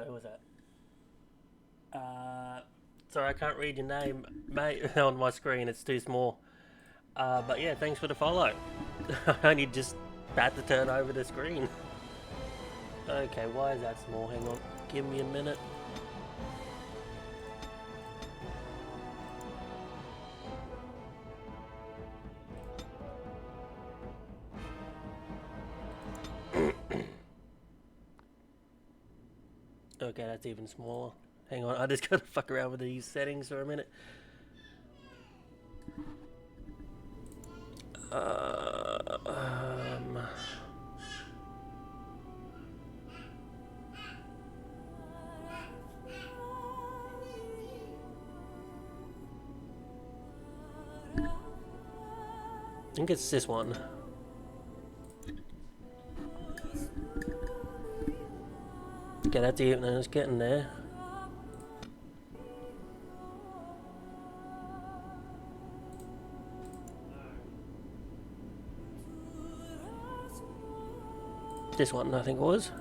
Who was that? Sorry, I can't read your name, mate, on my screen. It's too small. But yeah, thanks for the follow. I only just had to turn over the screen. Okay, why is that small? Hang on. Give me a minute. Okay, that's even smaller. Hang on, I just gotta fuck around with these settings for a minute. I think it's this one. Okay, that's even. It's getting there. This one, I think it was.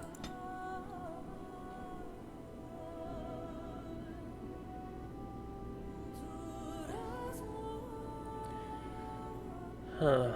Huh.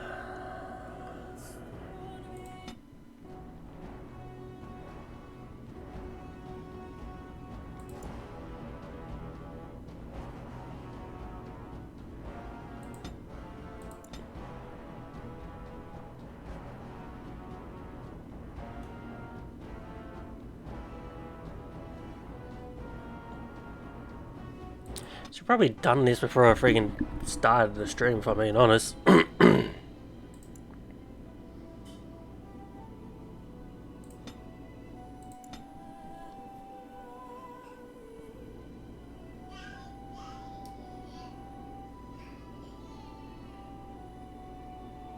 Should probably done this before I freaking started the stream, if I'm being honest.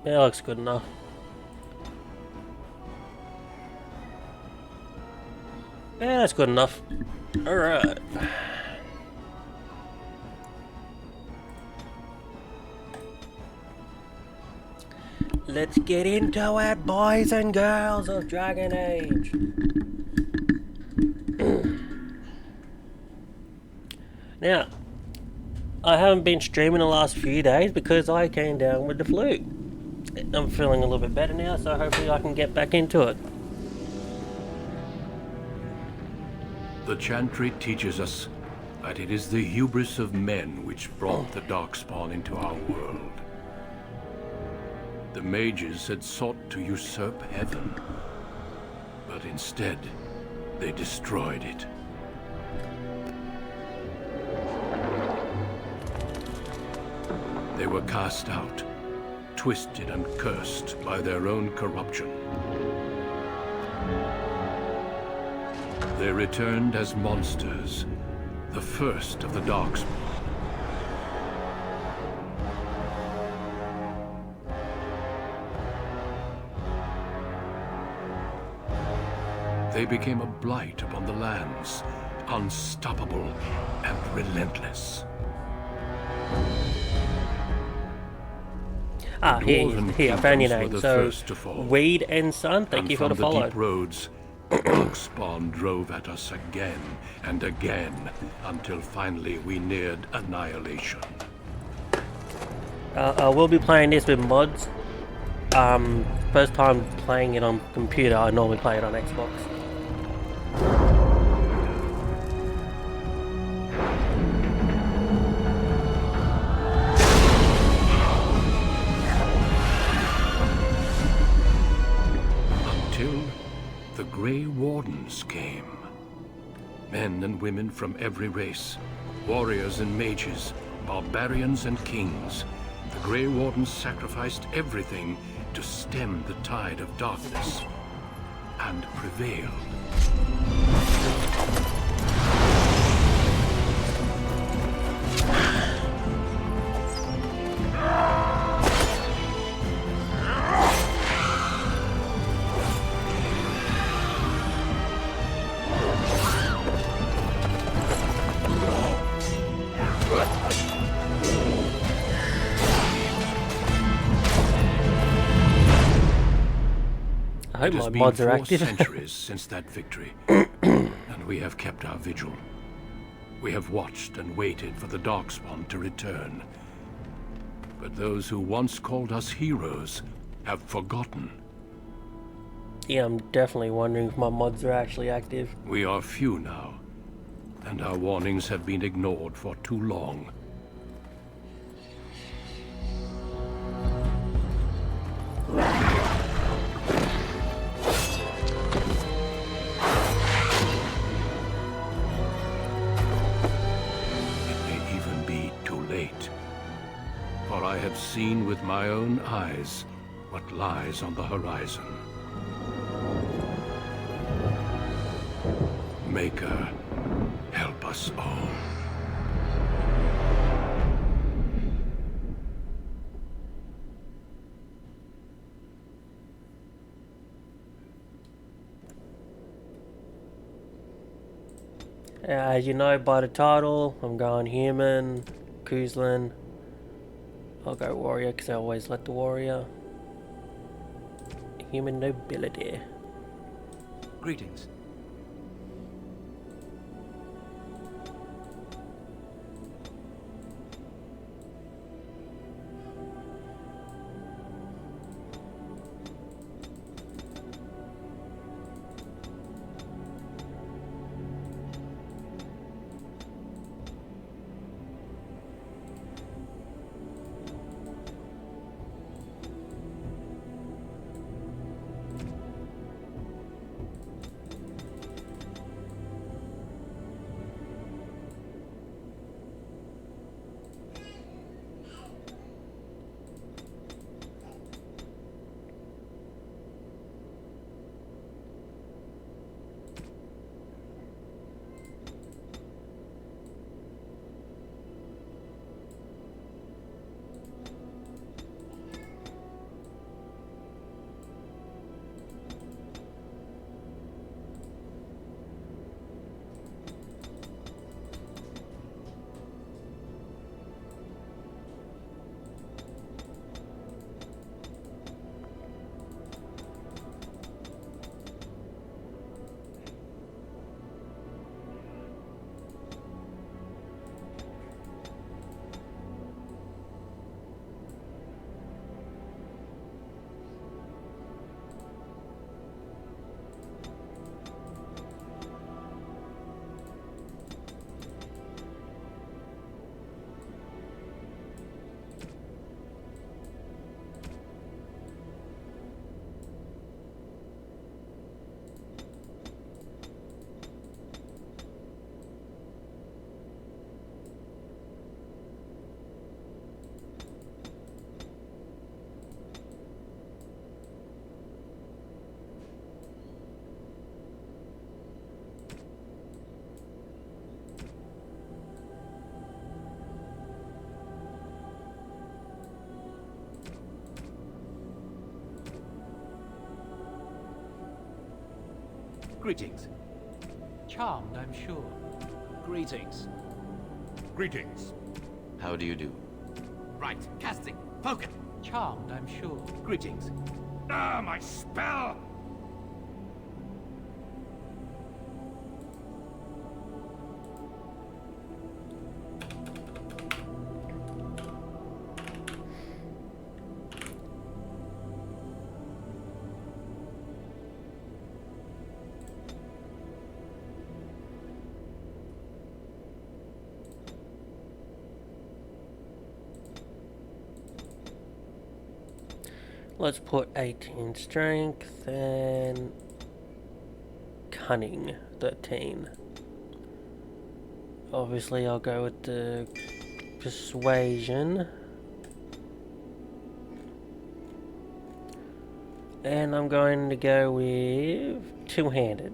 Yeah, that looks good enough. Yeah, that's good enough. Alright. Let's get into it, boys and girls of Dragon Age. Now, I haven't been streaming the last few days because I came down with the flu. I'm feeling a little bit better now, so hopefully I can get back into it. The chantry teaches us that it is the hubris of men which brought the Darkspawn into our world. The mages had sought to usurp heaven, but instead, they destroyed it. They were cast out, twisted and cursed by their own corruption. They returned as monsters, the first of the Darkspawn. They became a blight upon the lands, unstoppable and relentless. Here, I found your name. So, Weed and Son, thank you for the follow. From the deep roads, the Darkspawn drove at us again and again, until finally we neared annihilation. I will be playing this with mods. First time playing it on computer, I normally play it on Xbox. The Grey Wardens came. Men and women from every race, warriors and mages, barbarians and kings. The Grey Wardens sacrificed everything to stem the tide of darkness, and prevailed. I hope my mods are active. It has been 4 centuries since that victory, and we have kept our vigil. We have watched and waited for the Darkspawn to return. But those who once called us heroes have forgotten. Yeah, I'm definitely wondering if my mods are actually active. We are few now, and our warnings have been ignored for too long. I have seen with my own eyes what lies on the horizon. Maker, help us all. As you know by the title, I'm going human, Cousland. I'll go warrior because I always let the warrior. Human nobility. Greetings. Greetings. Charmed, I'm sure. Greetings. Greetings. How do you do? Right, casting. Focus. Charmed, I'm sure. Greetings. Ah, my spell! Let's put 18 strength and cunning 13. Obviously I'll go with the persuasion. And I'm going to go with two-handed.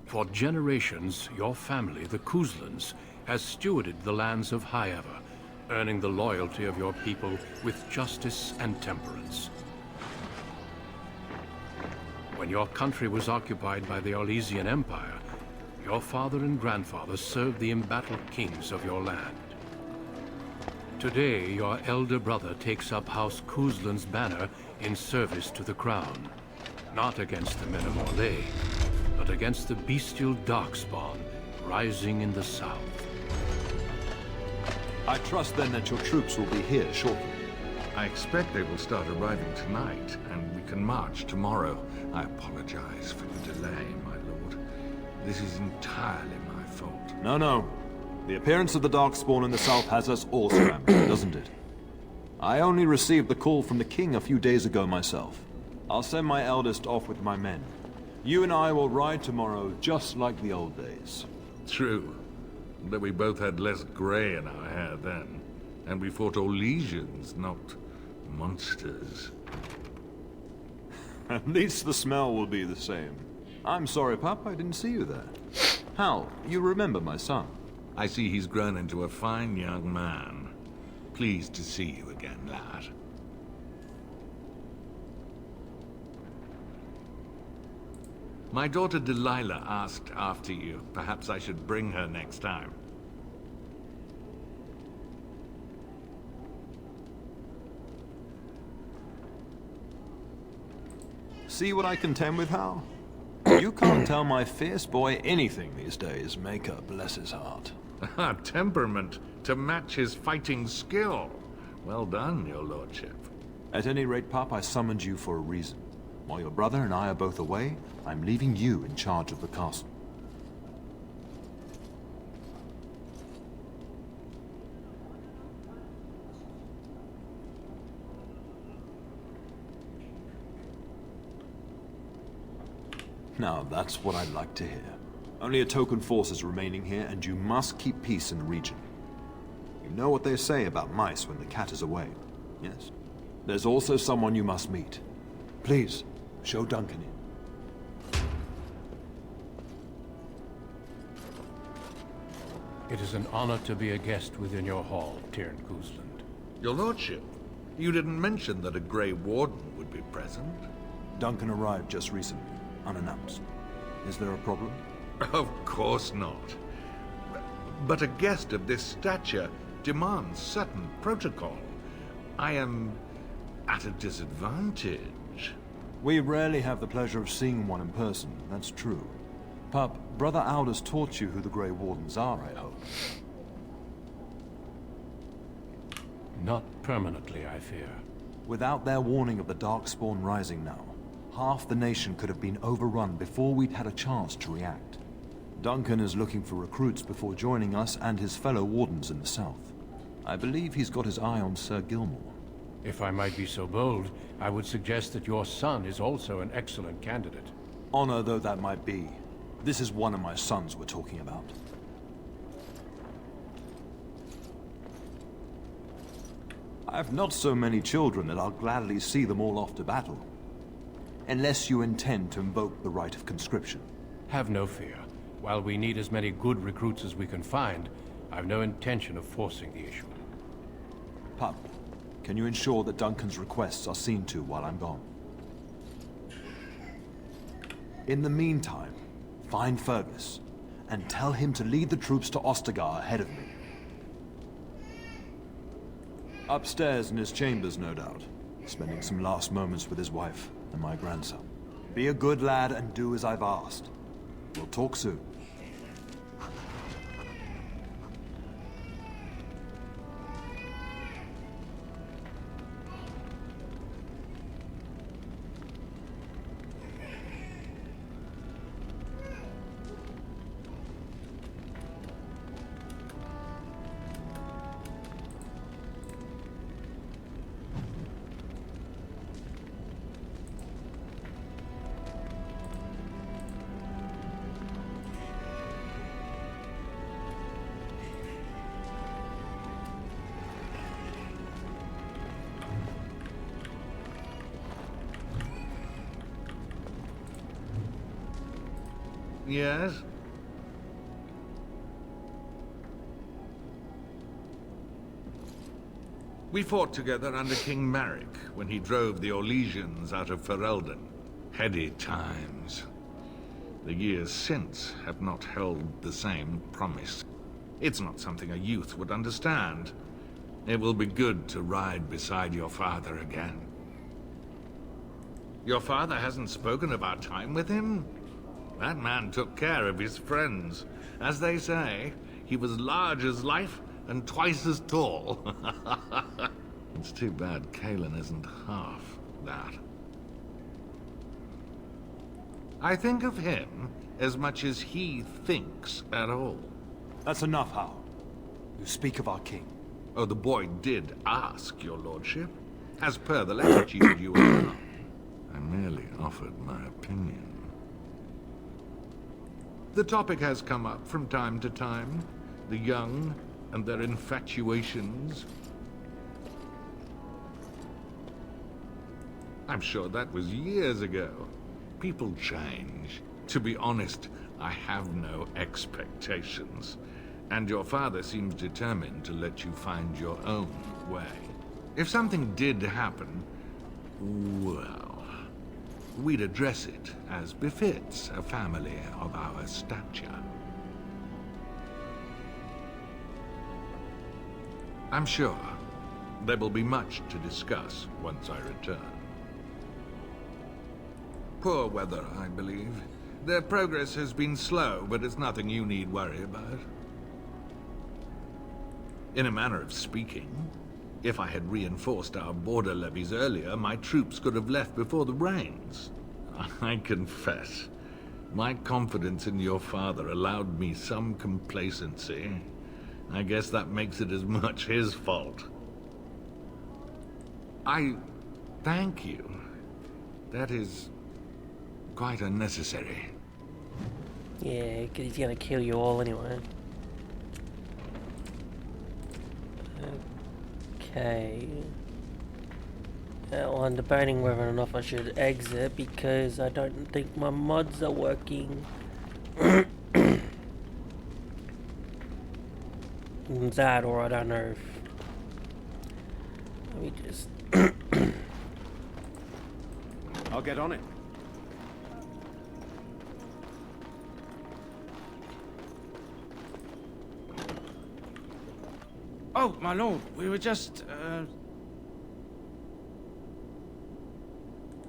For generations, your family, the Couslands, has stewarded the lands of Highever, earning the loyalty of your people with justice and temperance. When your country was occupied by the Orlesian Empire, your father and grandfather served the embattled kings of your land. Today, your elder brother takes up House Cousland's banner in service to the crown, not against the men of Orlais, but against the bestial darkspawn rising in the south. I trust then that your troops will be here shortly. I expect they will start arriving tonight, and we can march tomorrow. I apologize for the delay, my lord. This is entirely my fault. No. The appearance of the Darkspawn in the south has us all scrambling, doesn't it? I only received the call from the king a few days ago myself. I'll send my eldest off with my men. You and I will ride tomorrow just like the old days. True. Though we both had less grey in our hair then. And we fought Orlesians, not monsters. At least the smell will be the same. I'm sorry, Pup, I didn't see you there. Hal, you remember my son? I see he's grown into a fine young man. Pleased to see you again, lad. My daughter Delilah asked after you. Perhaps I should bring her next time. See what I contend with, Hal? You can't tell my fierce boy anything these days, Maker bless his heart. Temperament to match his fighting skill. Well done, your lordship. At any rate, Pup, I summoned you for a reason. While your brother and I are both away, I'm leaving you in charge of the castle. Now, that's what I'd like to hear. Only a token force is remaining here, and you must keep peace in the region. You know what they say about mice when the cat is away, yes? There's also someone you must meet. Please, show Duncan in. It is an honor to be a guest within your hall, Tyrn Cousland. Your lordship, you didn't mention that a Grey Warden would be present. Duncan arrived just recently, unannounced. Is there a problem? Of course not. But a guest of this stature demands certain protocol. I am at a disadvantage. We rarely have the pleasure of seeing one in person, that's true. Pup, Brother Aldous taught you who the Grey Wardens are, I hope. Not permanently, I fear. Without their warning of the Darkspawn rising now, half the nation could have been overrun before we'd had a chance to react. Duncan is looking for recruits before joining us and his fellow Wardens in the south. I believe he's got his eye on Sir Gilmore. If I might be so bold, I would suggest that your son is also an excellent candidate. Honor though that might be, this is one of my sons we're talking about. I've not so many children that I'll gladly see them all off to battle. Unless you intend to invoke the right of conscription. Have no fear. While we need as many good recruits as we can find, I've no intention of forcing the issue. Pup, can you ensure that Duncan's requests are seen to while I'm gone? In the meantime, find Fergus, and tell him to lead the troops to Ostagar ahead of me. Upstairs in his chambers, no doubt, spending some last moments with his wife and my grandson. Be a good lad and do as I've asked. We'll talk soon. Yes? We fought together under King Maric when he drove the Orlesians out of Ferelden. Heady times. The years since have not held the same promise. It's not something a youth would understand. It will be good to ride beside your father again. Your father hasn't spoken of our time with him? That man took care of his friends. As they say, he was large as life and twice as tall. It's too bad Cousland isn't half that. I think of him as much as he thinks at all. That's enough, Hal. You speak of our king. Oh, the boy did ask, your lordship. As per the latitude you are. I merely offered my opinion. The topic has come up from time to time. The young and their infatuations. I'm sure that was years ago. People change. To be honest, I have no expectations. And your father seems determined to let you find your own way. If something did happen, well, we'd address it as befits a family of our stature. I'm sure there will be much to discuss once I return. Poor weather, I believe. Their progress has been slow, but it's nothing you need worry about. In a manner of speaking, if I had reinforced our border levies earlier, my troops could have left before the rains. I confess, my confidence in your father allowed me some complacency. I guess that makes it as much his fault. I thank you. That is quite unnecessary. Yeah, 'cause he's gonna kill you all anyway. Okay. Well, I'm debating whether or not I should exit because I don't think my mods are working. That, or I don't know if... Let me just... I'll get on it. Oh, my lord, we were just,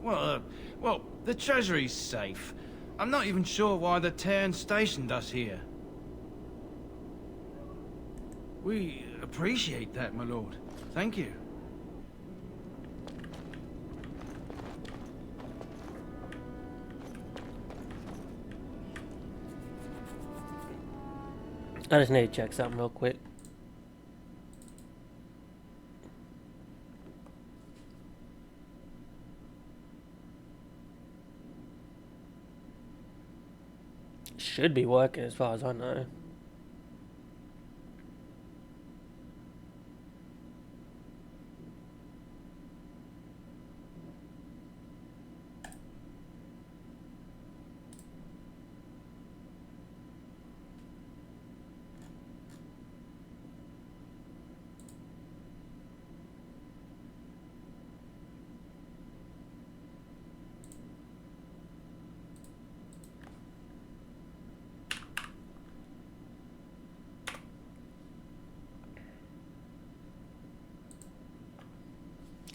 well, the treasury's safe. I'm not even sure why the Cairn stationed us here. We appreciate that, my lord. Thank you. I just need to check something real quick. Should be working as far as I know.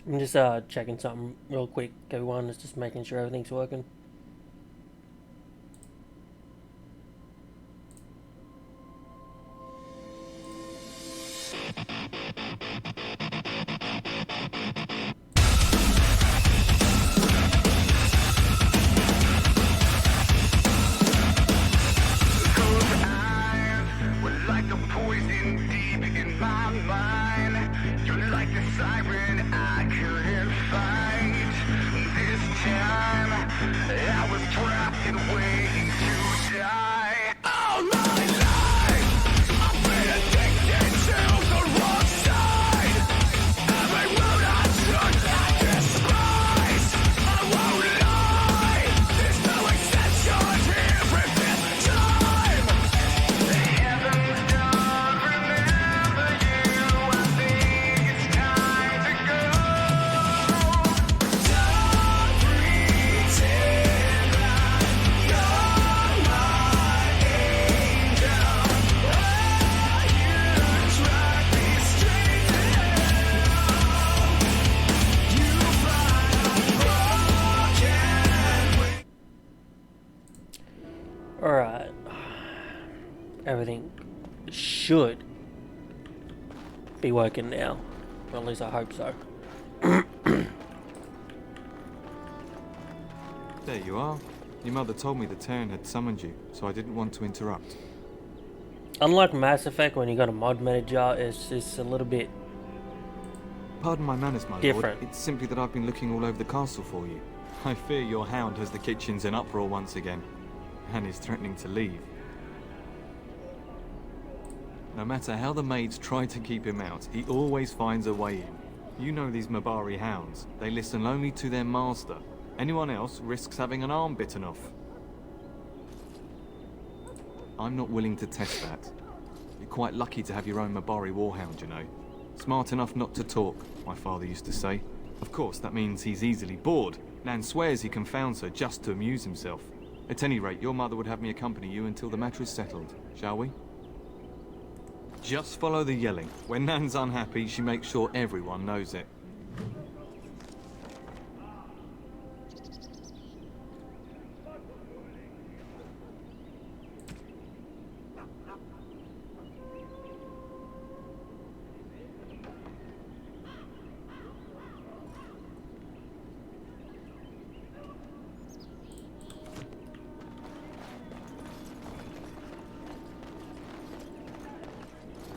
I'm just checking something real quick, everyone. It's just making sure everything's working. Alright. Everything should be working now. Or at least I hope so. There you are. Your mother told me the Terran had summoned you, so I didn't want to interrupt. Unlike Mass Effect, when you got a mod manager, it's just a little bit Pardon my manners, my different. lord. It's simply that I've been looking all over the castle for you. I fear your hound has the kitchens in uproar once again, and is threatening to leave. No matter how the maids try to keep him out, he always finds a way in. You know these Mabari hounds. They listen only to their master. Anyone else risks having an arm bitten off. I'm not willing to test that. You're quite lucky to have your own Mabari warhound, you know. Smart enough not to talk, my father used to say. Of course, that means he's easily bored. Nan swears he confounds her just to amuse himself. At any rate, your mother would have me accompany you until the matter is settled, shall we? Just follow the yelling. When Nan's unhappy, she makes sure everyone knows it.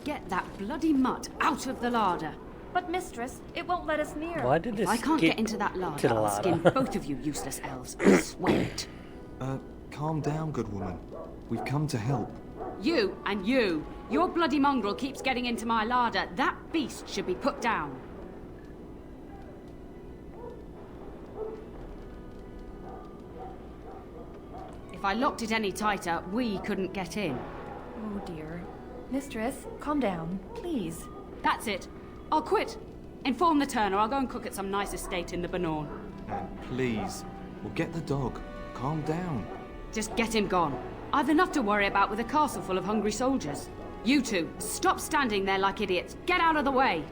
Get that bloody mutt out of the larder. But mistress, it won't let us near. Why did this I can't get into that to larder. the I'll larder? skin both of you useless elves. I swear it. Calm down, good woman. We've come to help. You and you. Your bloody mongrel keeps getting into my larder. That beast should be put down. If I locked it any tighter, we couldn't get in. Oh dear. Mistress, calm down, please. That's it. I'll quit. Inform the turner. I'll go and cook at some nice estate in the Banorn. Nan, please. We'll get the dog. Calm down. Just get him gone. I've enough to worry about with a castle full of hungry soldiers. You two, stop standing there like idiots. Get out of the way.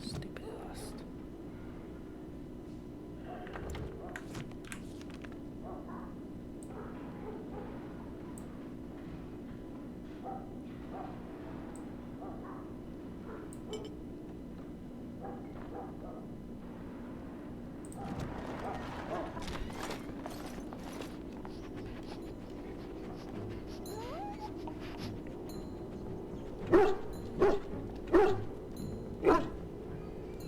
Stupid ass.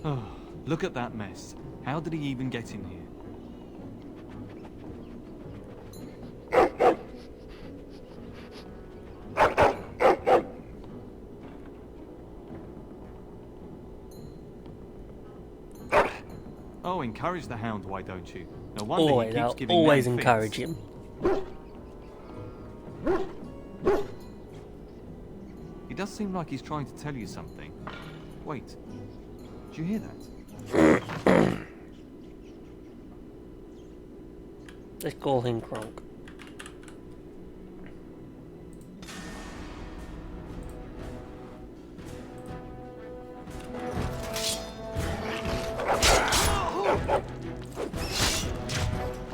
Oh, look at that mess. How did he even get in here? Oh, encourage the hound, why don't you? No wonder Always, he keeps I'll giving always Nan encourage fits. him. He does seem like he's trying to tell you something. Wait, did you hear that? Let's call him Kronk.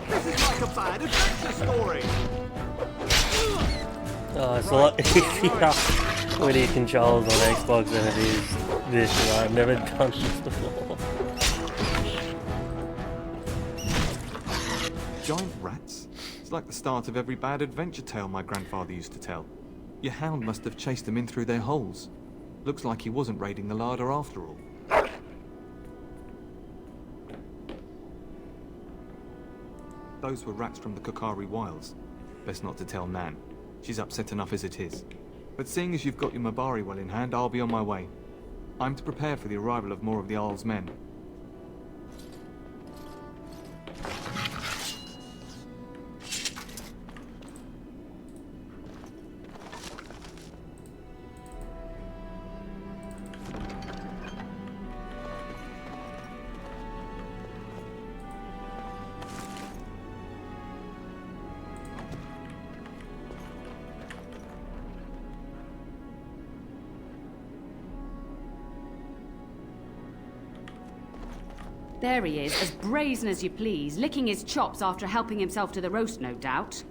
This is like a bad adventure story! Oh, it's a lot easier with these controls on Xbox than it is this one. I've never done this before. Giant rats? It's like the start of every bad adventure tale my grandfather used to tell. Your hound must have chased them in through their holes. Looks like he wasn't raiding the larder after all. Those were rats from the Kokari Wilds. Best not to tell Nan. She's upset enough as it is. But seeing as you've got your Mabari well in hand, I'll be on my way. I'm to prepare for the arrival of more of the Isle's men. There he is, as brazen as you please, licking his chops after helping himself to the roast, no doubt.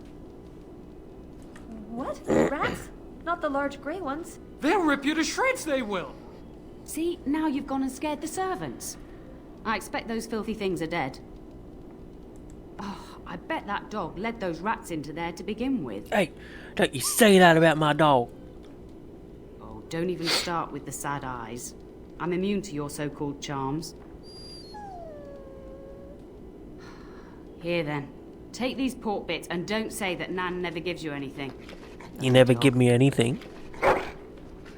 What? Rats? Not the large grey ones. They'll rip you to shreds, they will! See, now you've gone and scared the servants. I expect those filthy things are dead. Oh, I bet that dog led those rats into there to begin with. Hey, don't you say that about my dog. Oh, don't even start with the sad eyes. I'm immune to your so-called charms. Here then, take these pork bits and don't say that Nan never gives you anything. You never give me anything.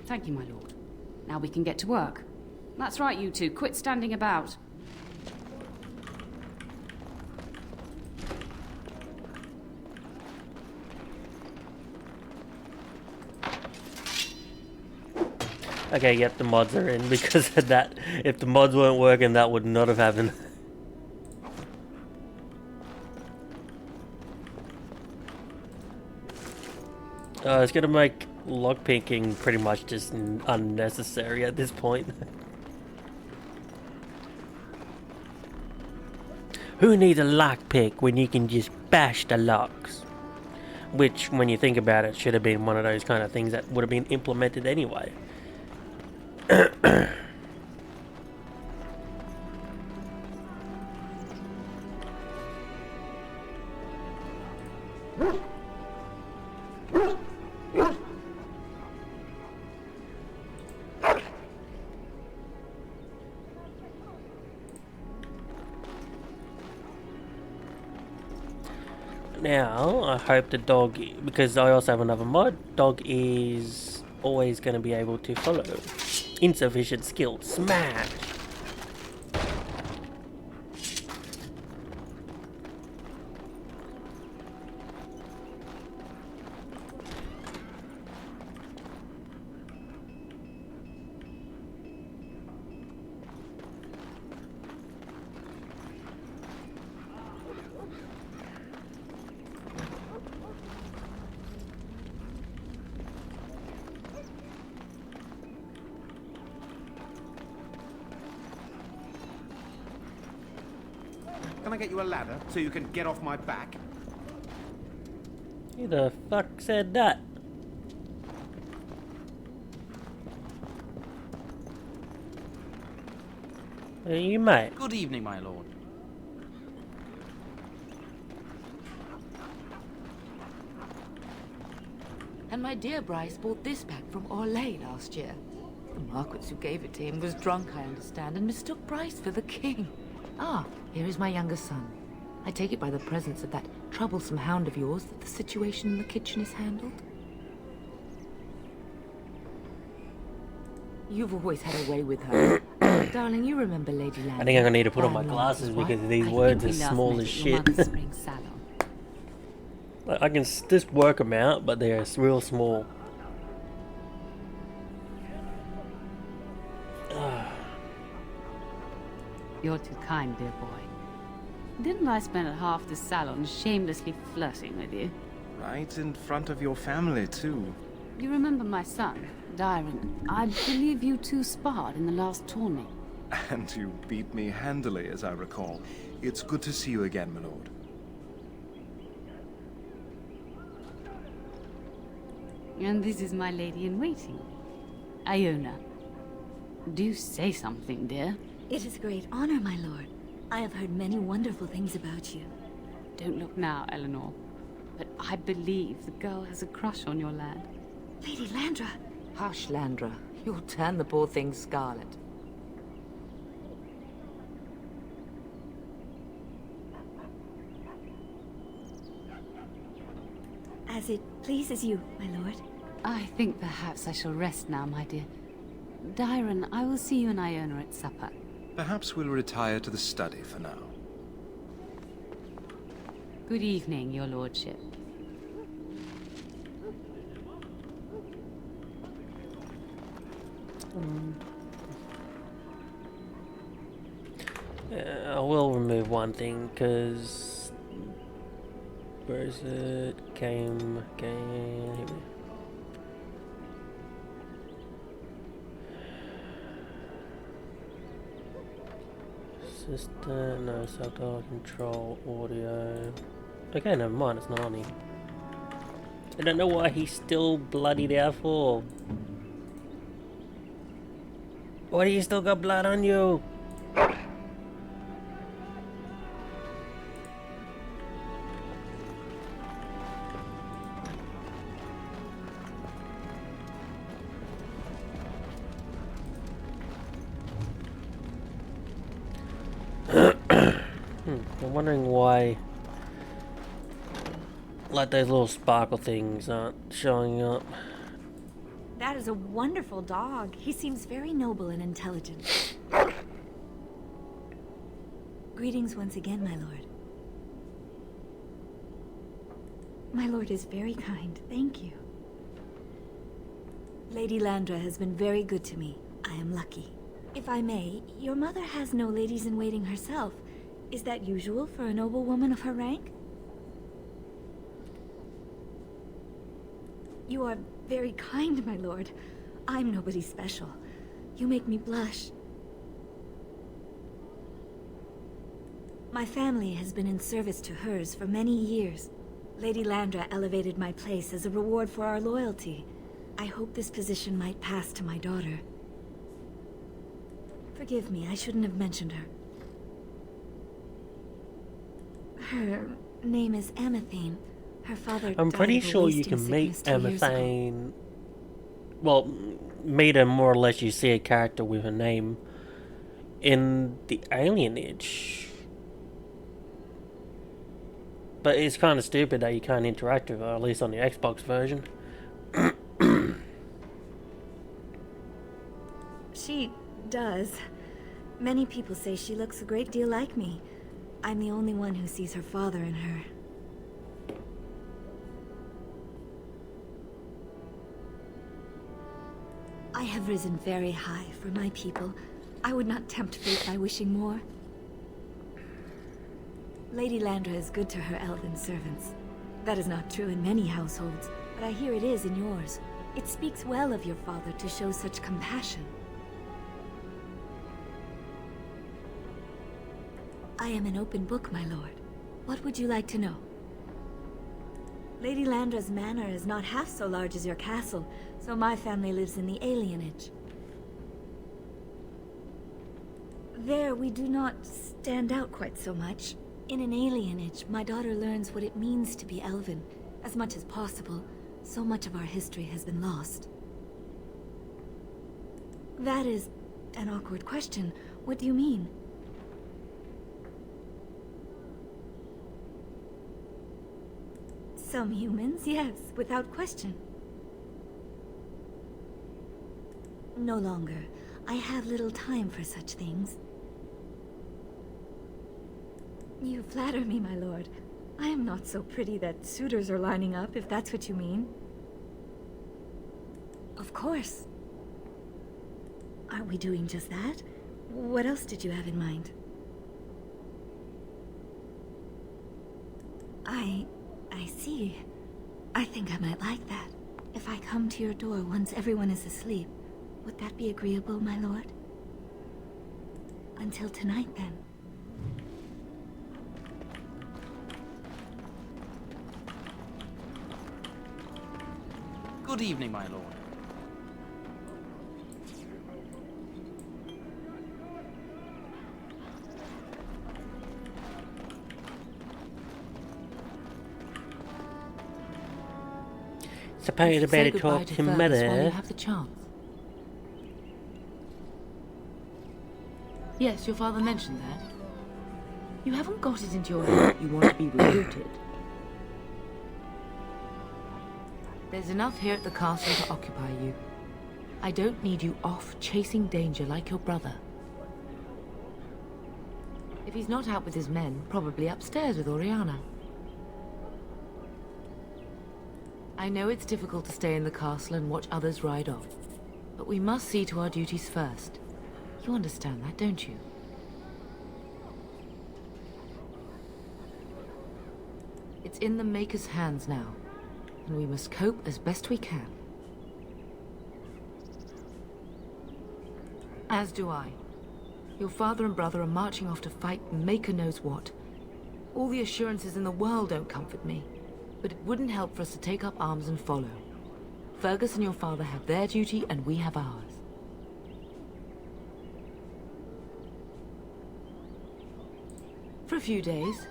Thank you, my lord. Now we can get to work. That's right, you two. Quit standing about. Okay, yep, the mods are in because of that. If the mods weren't working, that would not have happened. It's gonna make lockpicking pretty much just unnecessary at this point. Who needs a lockpick when you can just bash the locks? Which, when you think about it, should have been one of those kind of things that would have been implemented anyway. Now, I hope the dog, because I also have another mod, dog is always going to be able to follow. Insufficient skill, smash! Can I get you a ladder so you can get off my back? Who the fuck said that? Are you mate? Good evening, my lord. And my dear Bryce bought this back from Orlais last year. The Marquis who gave it to him was drunk, I understand, and mistook Bryce for the king. Ah, here is my younger son. I take it by the presence of that troublesome hound of yours that the situation in the kitchen is handled? You've always had a way with her. Darling, you remember Lady Landry? I think I'm gonna need to put on my Anne glasses Lawrence's because wife? these I words think are we last small met as at your shit. mother's spring salon. Like, I can just work them out, but they're real small. You're too kind, dear boy. Didn't I spend half the salon shamelessly flirting with you? Right in front of your family, too. You remember my son, Dyron? I believe you two sparred in the last tourney. And you beat me handily, as I recall. It's good to see you again, my lord. And this is my lady-in-waiting, Iona. Do say something, dear. It is a great honor, my lord. I have heard many wonderful things about you. Don't look now, Eleanor. But I believe the girl has a crush on your lad. Lady Landra! Hush, Landra. You'll turn the poor thing scarlet. As it pleases you, my lord. I think perhaps I shall rest now, my dear. Dyron, I will see you and Iona at supper. Perhaps we'll retire to the study for now. Good evening, your lordship. I will remove one thing, because... Where is it? Game... Here we go. Assistant, no, subtitle control, audio. Okay, never mind, it's not on here. I don't know why he's still bloodied out for. Why do you still got blood on you? I'm wondering why, like, those little sparkle things aren't showing up. That is a wonderful dog. He seems very noble and intelligent. Greetings once again, my lord. My lord is very kind, thank you. Lady Landra has been very good to me. I am lucky. If I may, your mother has no ladies-in-waiting herself. Is that usual for a noble woman of her rank? You are very kind, my lord. I'm nobody special. You make me blush. My family has been in service to hers for many years. Lady Landra elevated my place as a reward for our loyalty. I hope this position might pass to my daughter. Forgive me, I shouldn't have mentioned her. Her name is Amathine. Her father I'm pretty died of a sure you wasting can meet sickness 2 years ago. Amathane. Well, meet her more or less. You see a character with her name in the Alienage. But it's kind of stupid that you can't interact with her, at least on the Xbox version. She does. Many people say she looks a great deal like me. I'm the only one who sees her father in her. I have risen very high for my people. I would not tempt fate by wishing more. Lady Landra is good to her elven servants. That is not true in many households, but I hear it is in yours. It speaks well of your father to show such compassion. I am an open book, my lord. What would you like to know? Lady Landra's manor is not half so large as your castle, so my family lives in the Alienage. There, we do not stand out quite so much. In an alienage, my daughter learns what it means to be elven. As much as possible, so much of our history has been lost. That is an awkward question. What do you mean? Some humans, yes, without question. No longer. I have little time for such things. You flatter me, my lord. I am not so pretty that suitors are lining up, if that's what you mean. Of course. Aren't we doing just that? What else did you have in mind? I see. I think I might like that. If I come to your door once everyone is asleep, would that be agreeable, my lord? Until tonight, then. Good evening, my lord. Suppose I better talk to While you Mother. have the chance. Yes, your father mentioned that. You haven't got it into your head that you want to be recruited. There's enough here at the castle to occupy you. I don't need you off chasing danger like your brother. If he's not out with his men, probably upstairs with Oriana. I know it's difficult to stay in the castle and watch others ride off, but we must see to our duties first. You understand that, don't you? It's in the Maker's hands now, and we must cope as best we can. As do I. Your father and brother are marching off to fight Maker knows what. All the assurances in the world don't comfort me, but it wouldn't help for us to take up arms and follow. Fergus and your father have their duty, and we have ours. For a few days.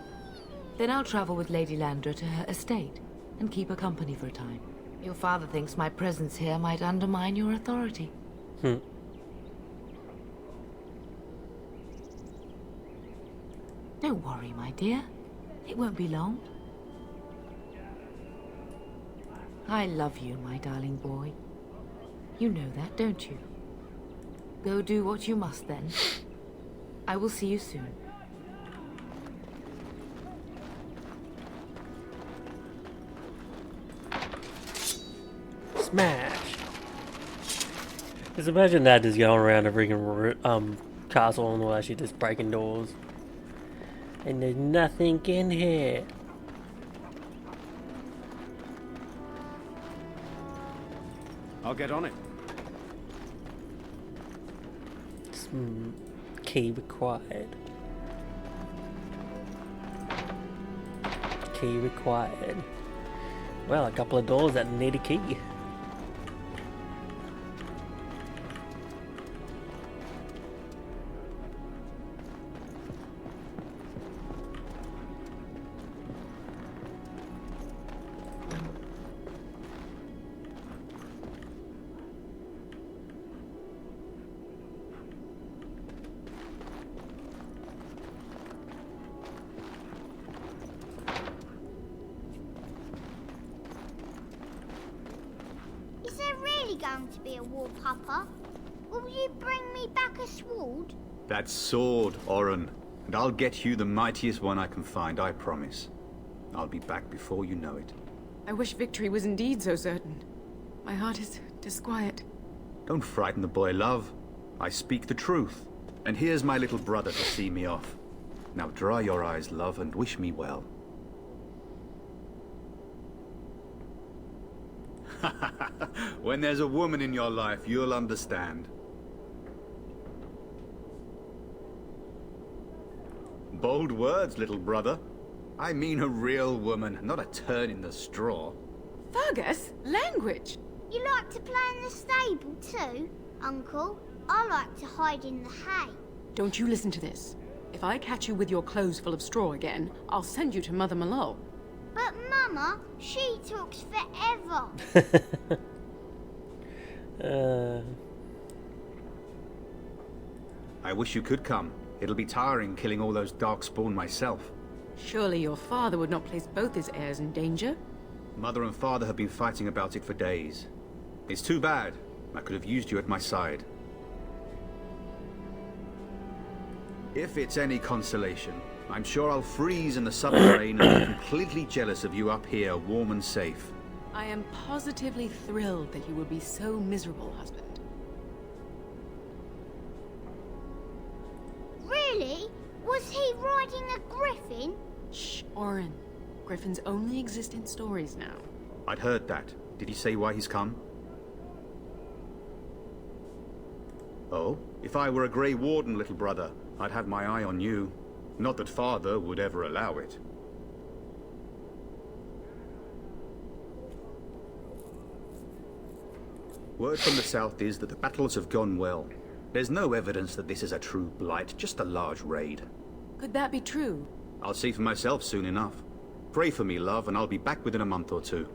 Then I'll travel with Lady Landra to her estate, and keep her company for a time. Your father thinks my presence here might undermine your authority. Don't worry, my dear. It won't be long. I love you, my darling boy. You know that, don't you? Go do what you must, then. I will see you soon. Smash! Just imagine that just going around a freaking castle and while she just breaking doors. And there's nothing in here. I'll get on it. Key required. Key required. Well, a couple of doors that need a key. Going to be a war, Papa? Will you bring me back a sword? That sword, Oren. And I'll get you the mightiest one I can find, I promise. I'll be back before you know it. I wish victory was indeed so certain. My heart is disquiet. Don't frighten the boy, love. I speak the truth. And here's my little brother to see me off. Now dry your eyes, love, and wish me well. When there's a woman in your life, you'll understand. Bold words, little brother. I mean a real woman, not a turn in the straw. Fergus, language! You like to play in the stable too, Uncle? I like to hide in the hay. Don't you listen to this. If I catch you with your clothes full of straw again, I'll send you to Mother Malone. But Mama, she talks forever. I wish you could come. It'll be tiring killing all those darkspawn myself. Surely your father would not place both his heirs in danger? Mother and father have been fighting about it for days. It's too bad, I could have used you at my side. If it's any consolation, I'm sure I'll freeze in the subterranean and be completely jealous of you up here, warm and safe. I am positively thrilled that you would be so miserable, husband. Really? Was he riding a griffin? Shh, Orin. Griffins only exist in stories now. I'd heard that. Did he say why he's come? Oh, if I were a Grey Warden, little brother, I'd have my eye on you. Not that Father would ever allow it. Word from the south is that the battles have gone well. There's no evidence that this is a true blight, just a large raid. Could that be true? I'll see for myself soon enough. Pray for me, love, and I'll be back within a month or two.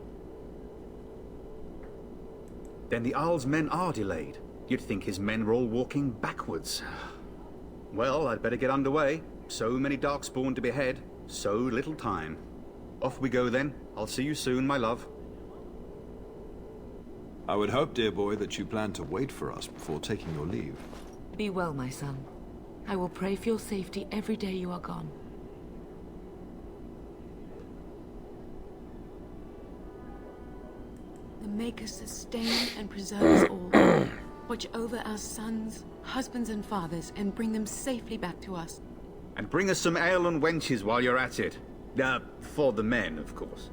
Then the Arl's men are delayed. You'd think his men were all walking backwards. Well, I'd better get underway. So many Darkspawn to behead, so little time. Off we go then. I'll see you soon, my love. I would hope, dear boy, that you plan to wait for us before taking your leave. Be well, my son. I will pray for your safety every day you are gone. The Maker sustain and preserve us all. Watch over our sons, husbands and fathers, and bring them safely back to us. And bring us some ale and wenches while you're at it. For the men, of course.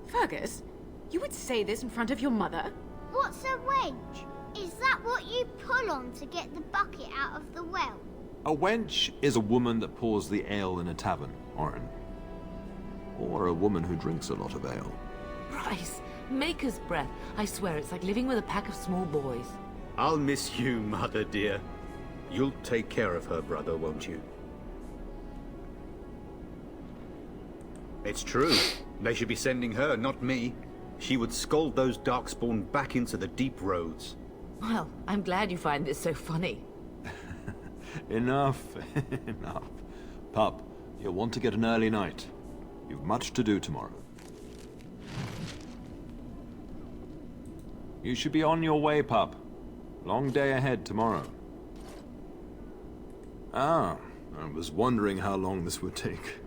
Fergus, you would say this in front of your mother? What's a wench? Is that what you pull on to get the bucket out of the well? A wench is a woman that pours the ale in a tavern, Orin. Or a woman who drinks a lot of ale. Bryce, Maker's breath. I swear it's like living with a pack of small boys. I'll miss you, mother dear. You'll take care of her, brother, won't you? It's true. They should be sending her, not me. She would scold those Darkspawn back into the deep roads. Well, I'm glad you find this so funny. Enough, enough. Pup, you'll want to get an early night. You've much to do tomorrow. You should be on your way, pup. Long day ahead tomorrow. Ah, I was wondering how long this would take.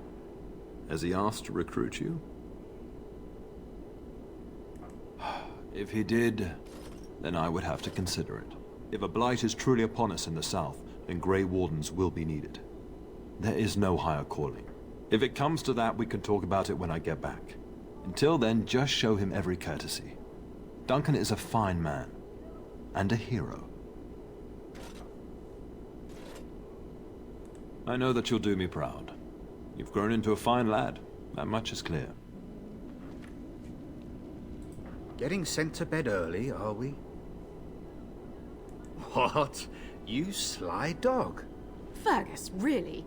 Has he asked to recruit you? If he did, then I would have to consider it. If a blight is truly upon us in the south, then Grey Wardens will be needed. There is no higher calling. If it comes to that, we can talk about it when I get back. Until then, just show him every courtesy. Duncan is a fine man, and a hero. I know that you'll do me proud. You've grown into a fine lad, that much is clear. Getting sent to bed early, are we? What? You sly dog. Fergus, really?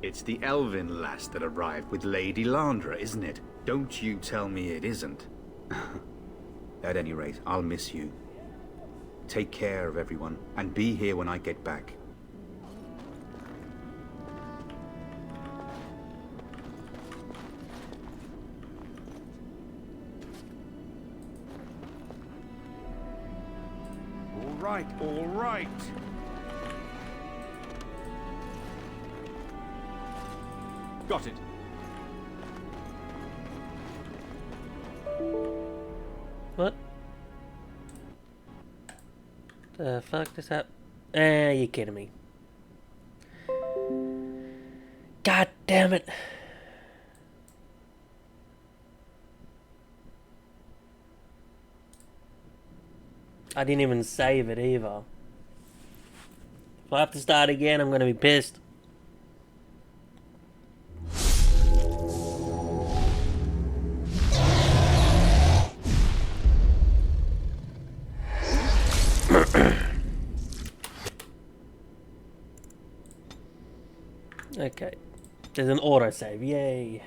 It's the elven lass that arrived with Lady Landra, isn't it? Don't you tell me it isn't. At any rate, I'll miss you. Take care of everyone, and be here when I get back. All right. Got it. What? The fuck does that? You kidding me? God damn it! I didn't even save it either. If I have to start again, I'm gonna be pissed. Okay. There's an autosave, yay.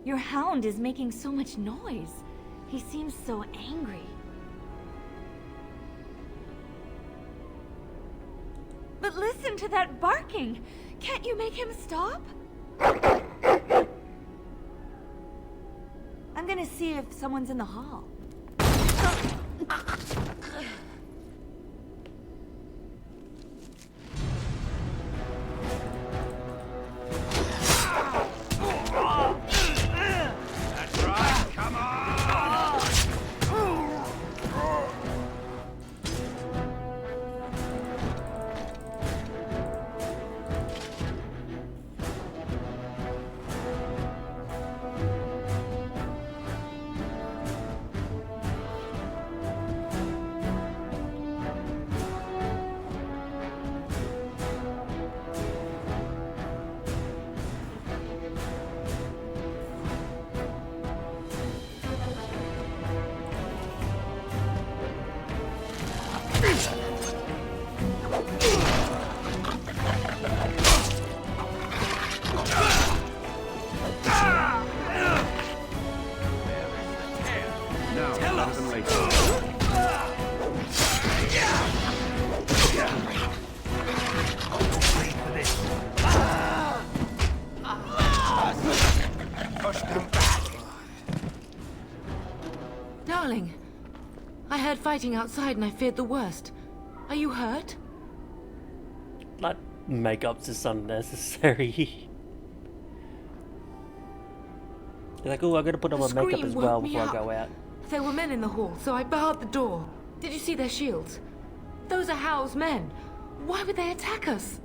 Your hound is making so much noise. He seems so angry. But listen to that barking! Can't you make him stop? I'm gonna see if someone's in the hall. That's right, come on! Darling, I heard fighting outside and I feared the worst. Are you hurt? Like, makeup's just unnecessary. You're like, oh, I gotta put on my makeup as well before I go out. There were men in the hall, so I barred the door. Did you see their shields? Those are Howe's men. Why would they attack us?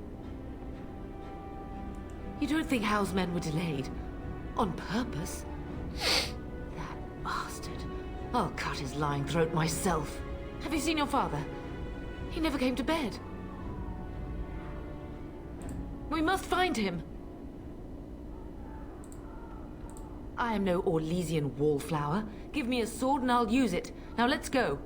You don't think Howe's men were delayed? On purpose? That bastard. I'll cut his lying throat myself. Have you seen your father? He never came to bed. We must find him. I am no Orlesian wallflower. Give me a sword and I'll use it. Now let's go.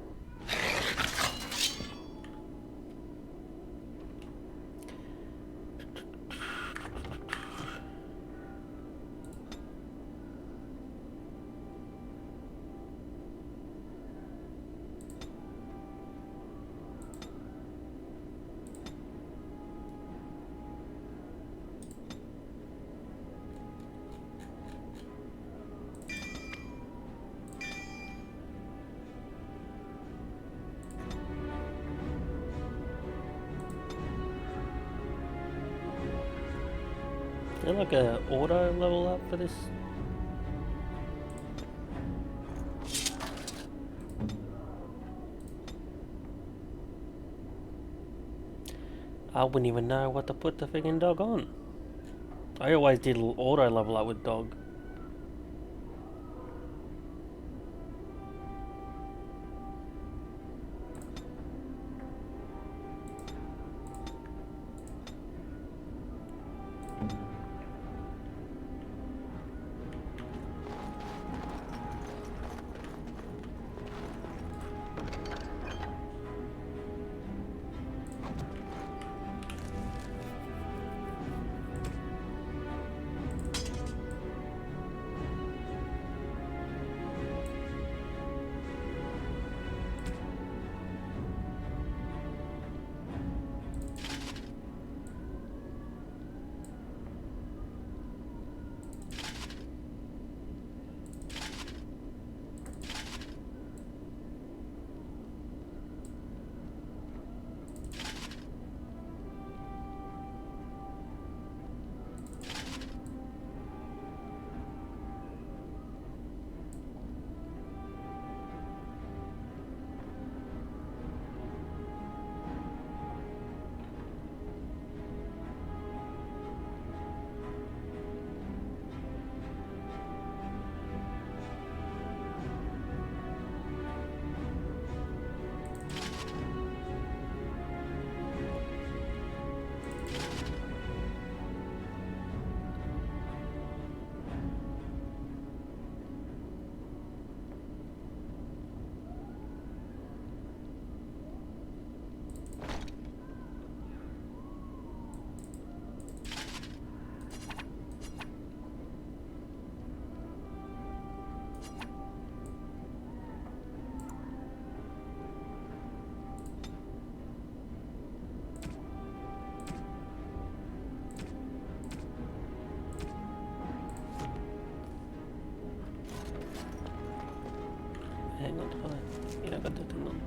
Is there like a auto level up for this? I wouldn't even know what to put the friggin' dog on. I always did auto level up with dog. Okej, jag kan ta till någon.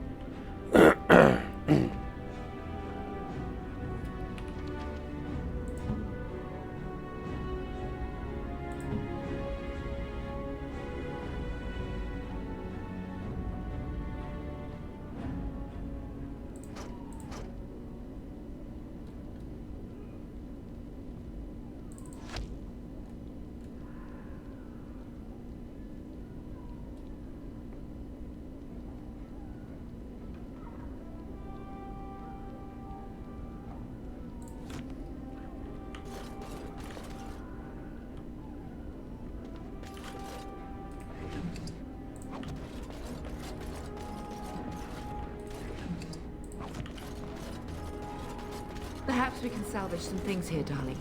Perhaps we can salvage some things here, darling.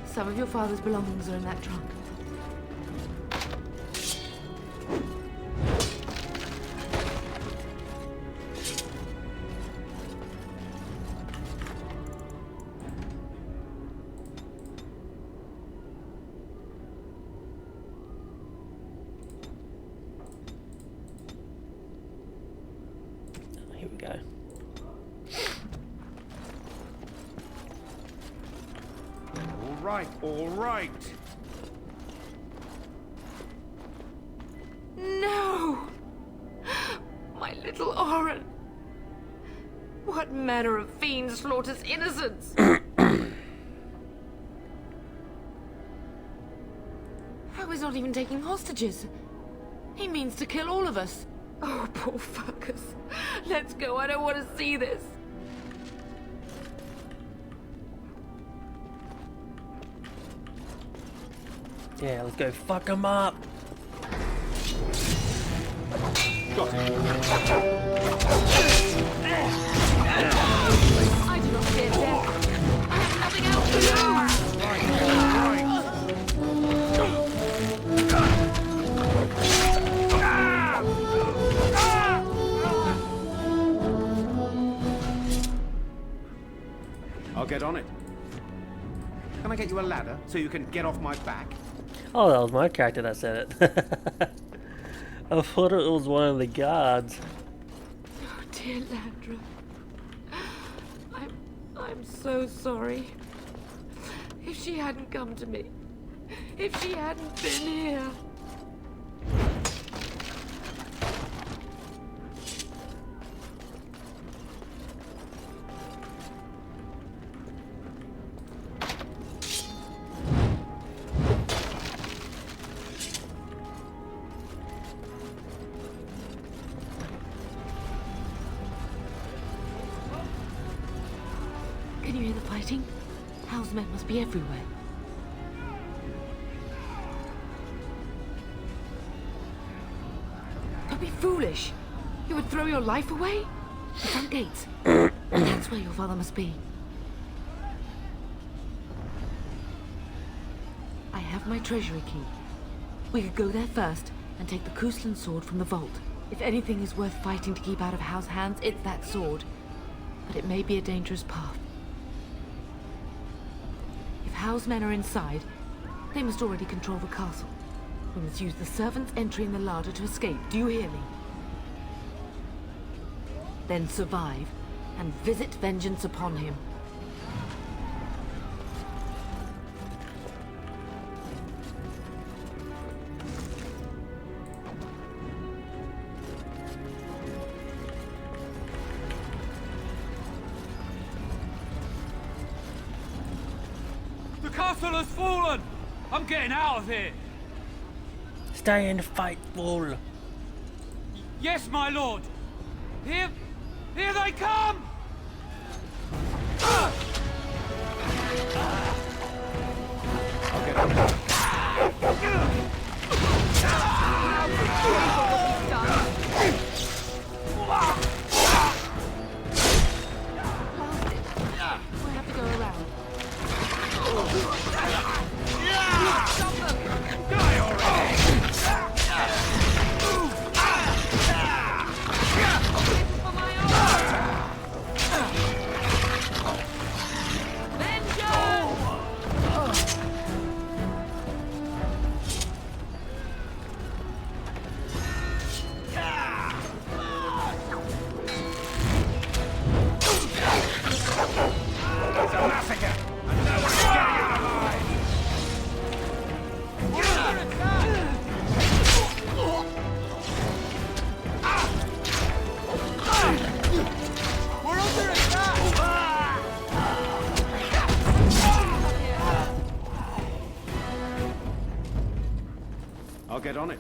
Some of your father's belongings are in that trunk. Here we go. All right. No! My little Oren! What manner of fiend slaughters innocents? How is not even taking hostages? He means to kill all of us. Oh, poor fuckers. Let's go, I don't want to see this. Yeah, let's go fuck him up. Got it. I do not fear death. I have nothing else to lose. I'll get on it. Can I get you a ladder so you can get off my back? Oh, that was my character that said it. I thought it was one of the guards. Oh, dear Landra. I'm so sorry. If she hadn't come to me, if she hadn't been here. Can you hear the fighting? Hal's men must be everywhere. Don't be foolish. You would throw your life away? The front gates. That's where your father must be. I have my treasury key. We could go there first and take the Cousland sword from the vault. If anything is worth fighting to keep out of Hal's hands, it's that sword. But it may be a dangerous path. If Hal's men are inside, they must already control the castle. We must use the servants' entry in the larder to escape. Do you hear me? Then survive and visit vengeance upon him. The castle has fallen! I'm getting out of here! Stay and fight, fool! Yes, my lord! Here they come! I'll get on it. We have to go around. Stop them! Die already! For my honor! get on it.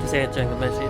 Just answering the message.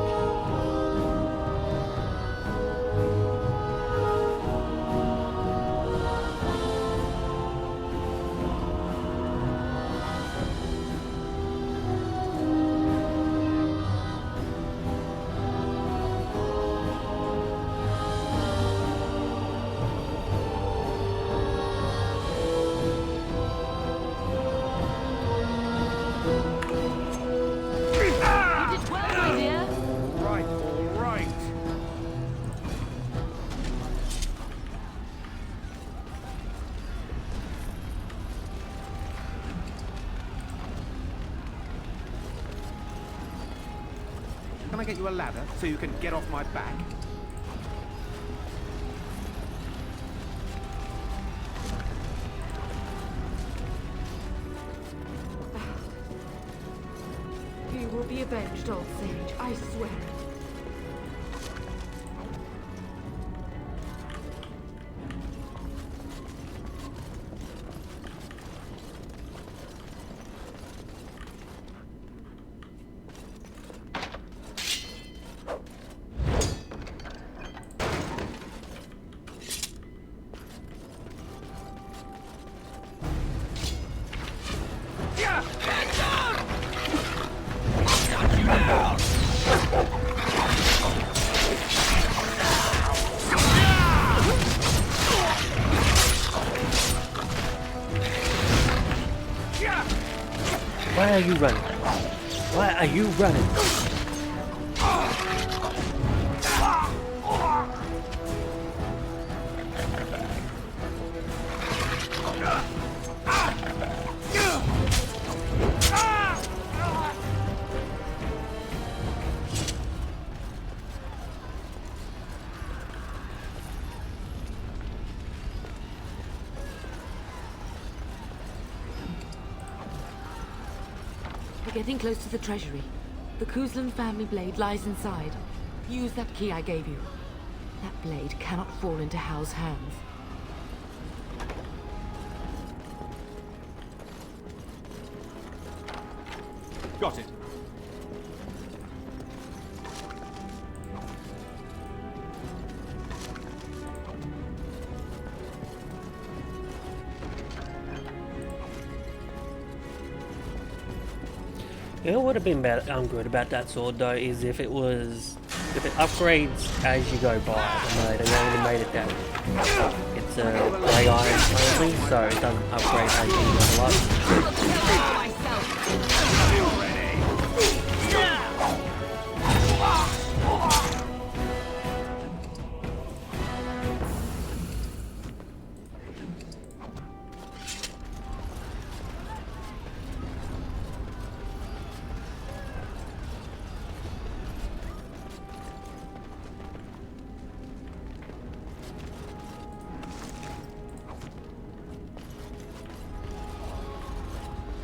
Can I get you a ladder so you can get off my back? You will be avenged, old sage, I swear it. Why are you running? Why are you running? We're getting close to the treasury. The Cousland family blade lies inside. Use that key I gave you. That blade cannot fall into Hal's hands. Got it. You know what would have been good about that sword though is if it upgrades as you go by. They only made it that it's a grey iron only, so it doesn't upgrade as you level up.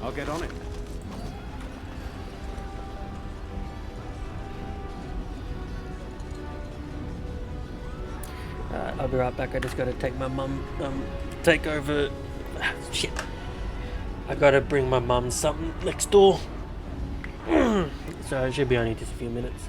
I'll get on it. I'll be right back. I just gotta take my mum, take over. Shit. I gotta bring my mum something next door. So it should be only just a few minutes.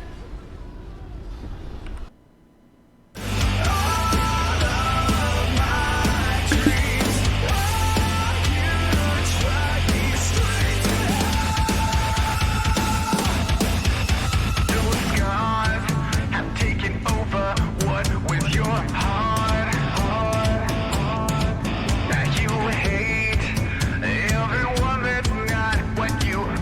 Everyone that's not what you are.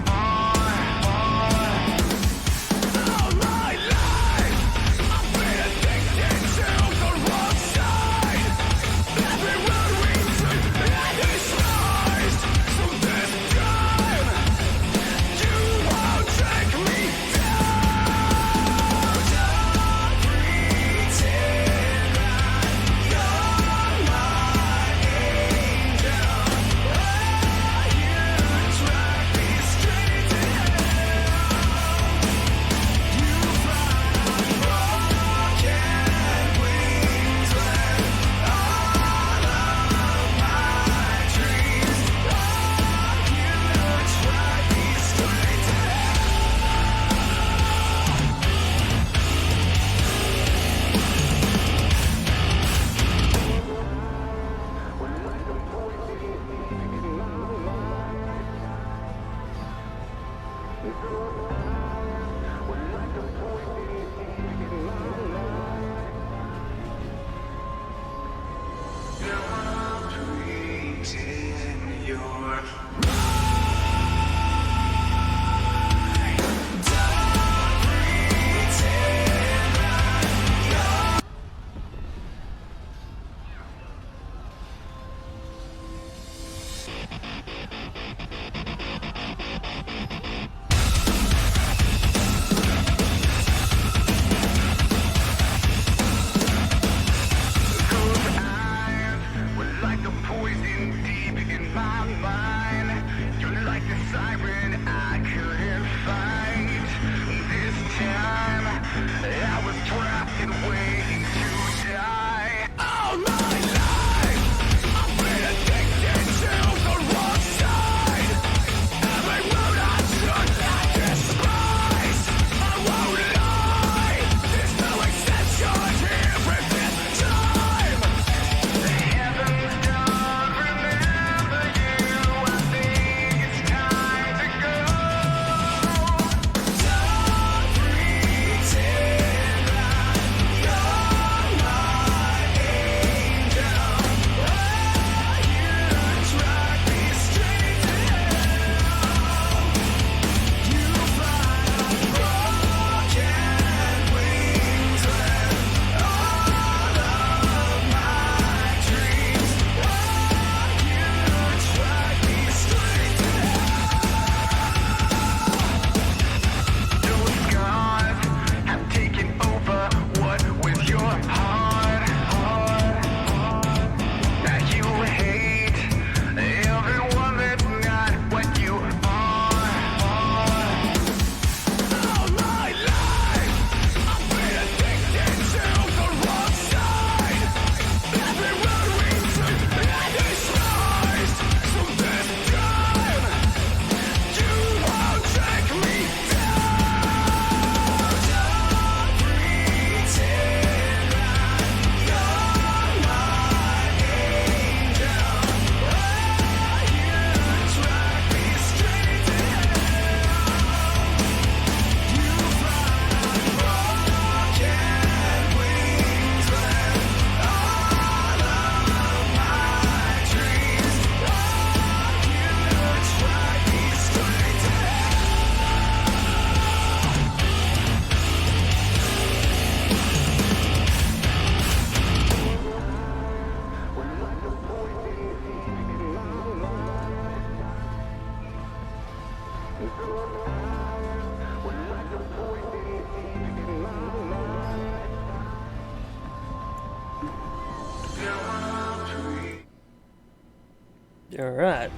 Alright,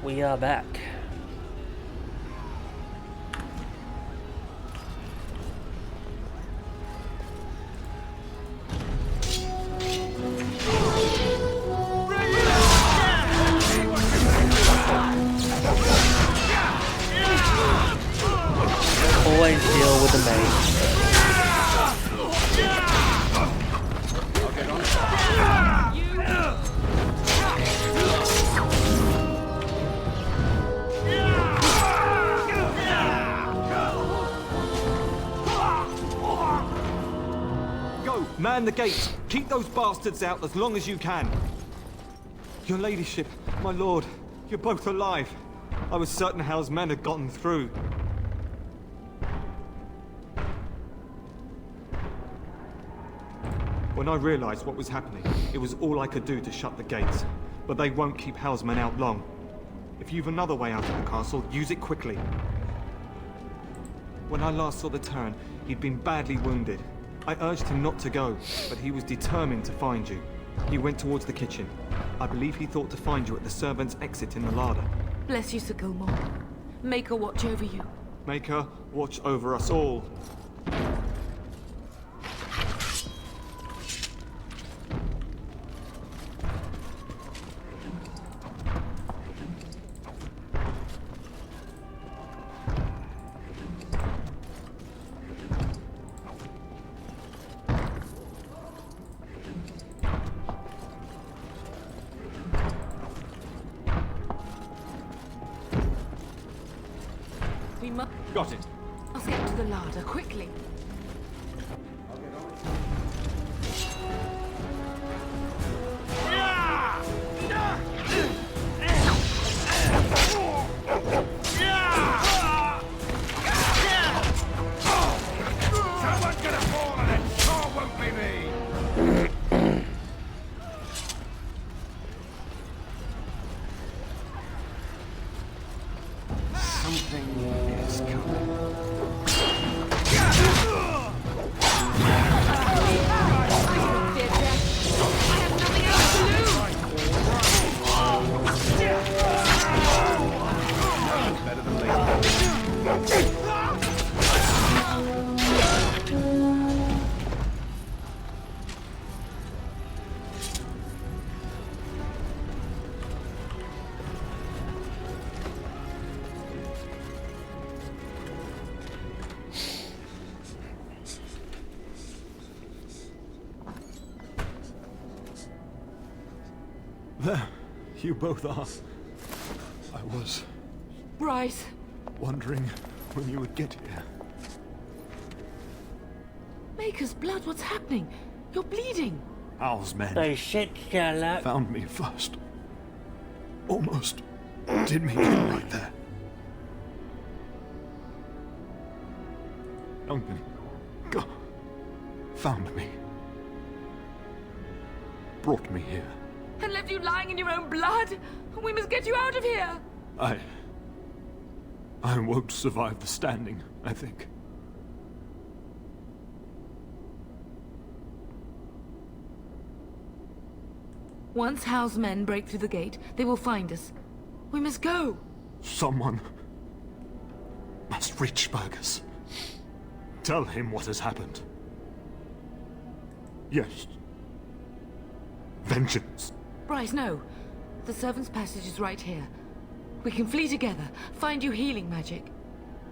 we are back. Always deal with the mage. Go! Man the gates! Keep those bastards out as long as you can! Your ladyship, my lord, you're both alive. I was certain Hal's men had gotten through. When I realized what was happening, it was all I could do to shut the gates. But they won't keep Hal's men out long. If you've another way out of the castle, use it quickly. When I last saw the Terran, he'd been badly wounded. I urged him not to go, but he was determined to find you. He went towards the kitchen. I believe he thought to find you at the servants' exit in the larder. Bless you, Sir Gilmore. Make her watch over you. Make her watch over us all. We must... Got it. Let's get to the larder, quickly. Someone's gonna fall and it sure won't be me! Something is coming. Better than later. There, you both are. I was Bryce! wondering when you would get here. Maker's blood, what's happening? You're bleeding. Hal's men Oh shit, Sherlock. found me first. Almost did me in right there. Duncan, go. Found me. Brought me here. And left you lying in your own blood? We must get you out of here! I won't survive the standing, I think. Once Hal's men break through the gate, they will find us. We must go! Someone must reach Burgess. Tell him what has happened. Yes. Vengeance. Bryce, no. The servants' passage is right here. We can flee together, find you healing magic.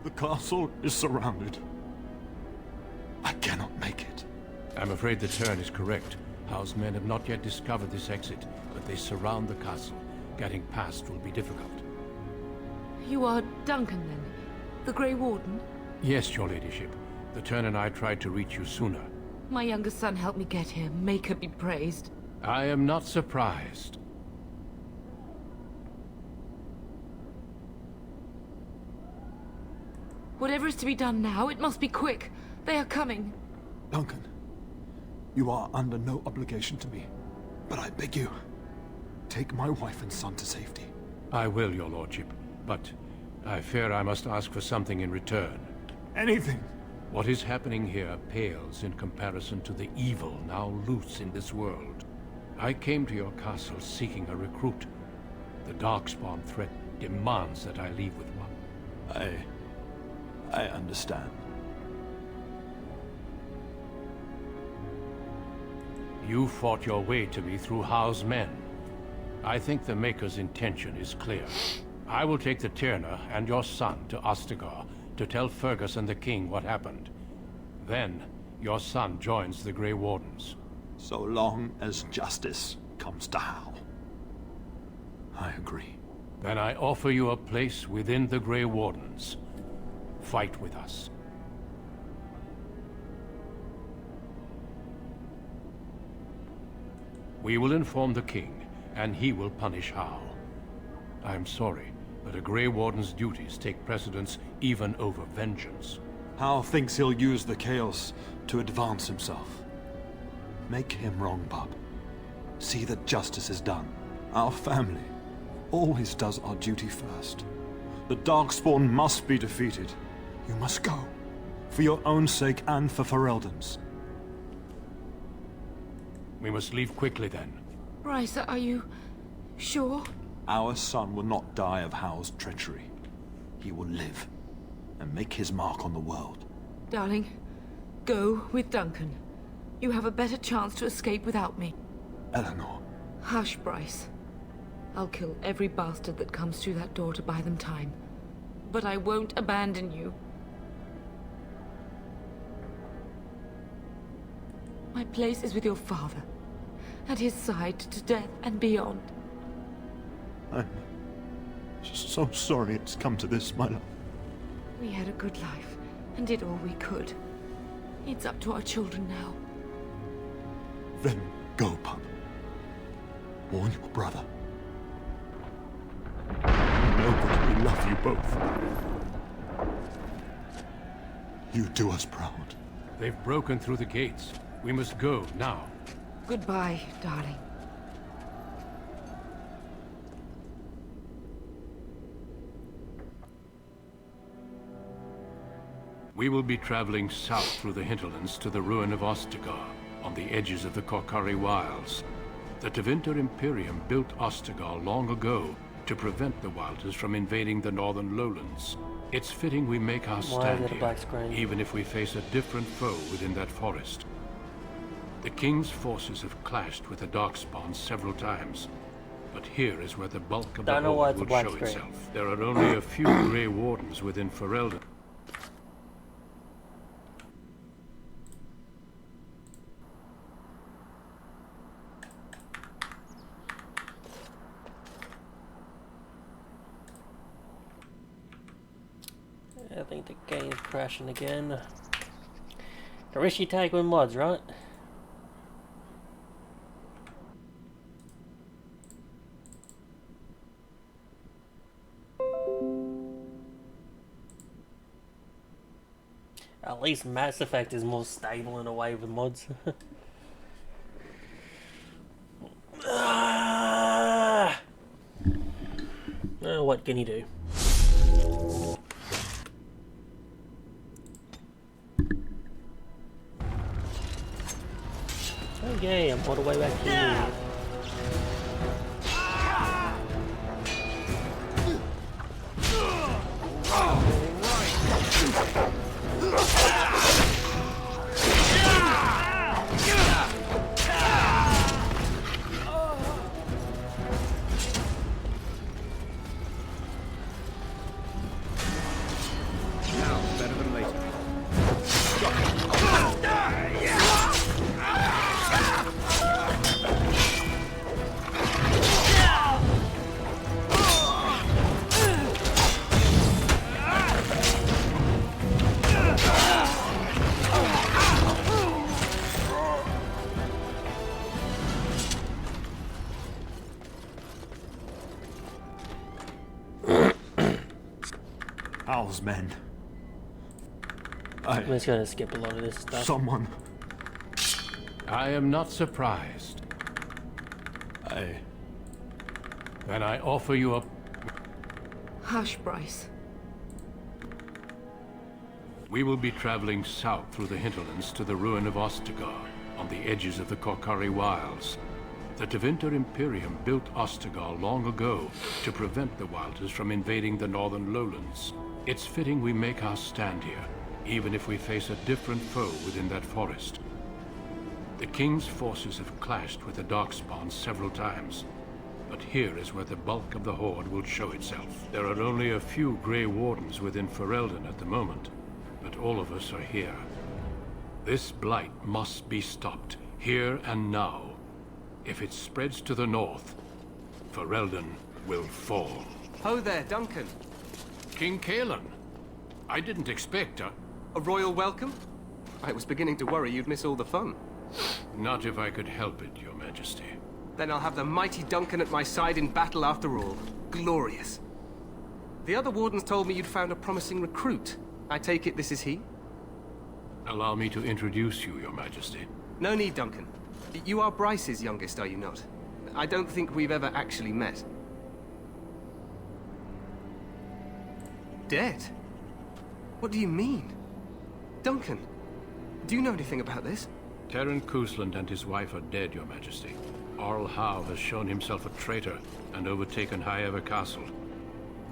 The castle is surrounded. I cannot make it. I'm afraid the Terran is correct. Hal's men have not yet discovered this exit, but they surround the castle. Getting past will be difficult. You are Duncan, then? The Grey Warden? Yes, your ladyship. The Terran and I tried to reach you sooner. My younger son helped me get here. Make her be praised. I am not surprised. Whatever is to be done now, it must be quick. They are coming. Duncan, you are under no obligation to me. But I beg you, take my wife and son to safety. I will, your lordship. But I fear I must ask for something in return. Anything. What is happening here pales in comparison to the evil now loose in this world. I came to your castle seeking a recruit. The Darkspawn threat demands that I leave with one. I understand. You fought your way to me through Howe's men. I think the Maker's intention is clear. I will take the Tyrna and your son to Ostagar to tell Fergus and the King what happened. Then, your son joins the Grey Wardens. So long as justice comes to Howe. I agree. Then I offer you a place within the Grey Wardens. Fight with us. We will inform the King, and he will punish Howe. I'm sorry, but a Grey Warden's duties take precedence even over vengeance. Howe thinks he'll use the chaos to advance himself. Make him wrong, bub. See that justice is done. Our family always does our duty first. The Darkspawn must be defeated. You must go. For your own sake and for Ferelden's. We must leave quickly then. Bryce, are you sure? Our son will not die of Howe's treachery. He will live and make his mark on the world. Darling, go with Duncan. You have a better chance to escape without me. Eleanor. Hush, Bryce. I'll kill every bastard that comes through that door to buy them time. But I won't abandon you. My place is with your father. At his side to death and beyond. I'm so sorry it's come to this, my love. We had a good life and did all we could. It's up to our children now. Then go, pup. Warn your brother. Know that we love you both. You do us proud. They've broken through the gates. We must go now. Goodbye, darling. We will be traveling south through the hinterlands to the ruin of Ostagar, on the edges of the Korkari Wilds. The Tevinter Imperium built Ostagar long ago to prevent the Wilders from invading the northern lowlands. It's fitting we make our stand here, even if we face a different foe within that forest. The King's forces have clashed with the Darkspawn several times, but here is where the bulk of the horde will show itself. There are only a few Grey Wardens within Ferelden. I think the game's crashing again. Harishi tag with mods, right? At least Mass Effect is more stable in a way with mods. What can you do? Okay, I'm all the way back here. Howe's men. I'm just gonna skip a lot of this stuff. Someone. I am not surprised. Then I offer you a... Hush, Bryce. We will be traveling south through the hinterlands to the ruin of Ostagar, on the edges of the Korkari Wilds. The Tevinter Imperium built Ostagal long ago to prevent the Wilders from invading the northern lowlands. It's fitting we make our stand here, even if we face a different foe within that forest. The King's forces have clashed with the Darkspawn several times, but here is where the bulk of the Horde will show itself. There are only a few Grey Wardens within Ferelden at the moment, but all of us are here. This blight must be stopped, here and now. If it spreads to the north, Ferelden will fall. Ho there, Duncan. King Cousland. I didn't expect a royal welcome? I was beginning to worry you'd miss all the fun. Not if I could help it, Your Majesty. Then I'll have the mighty Duncan at my side in battle after all. Glorious. The other wardens told me you'd found a promising recruit. I take it this is he? Allow me to introduce you, Your Majesty. No need, Duncan. You are Bryce's youngest, are you not? I don't think we've ever actually met. Dead? What do you mean? Duncan, do you know anything about this? Terran Cousland and his wife are dead, Your Majesty. Arl Howe has shown himself a traitor and overtaken High Ever Castle.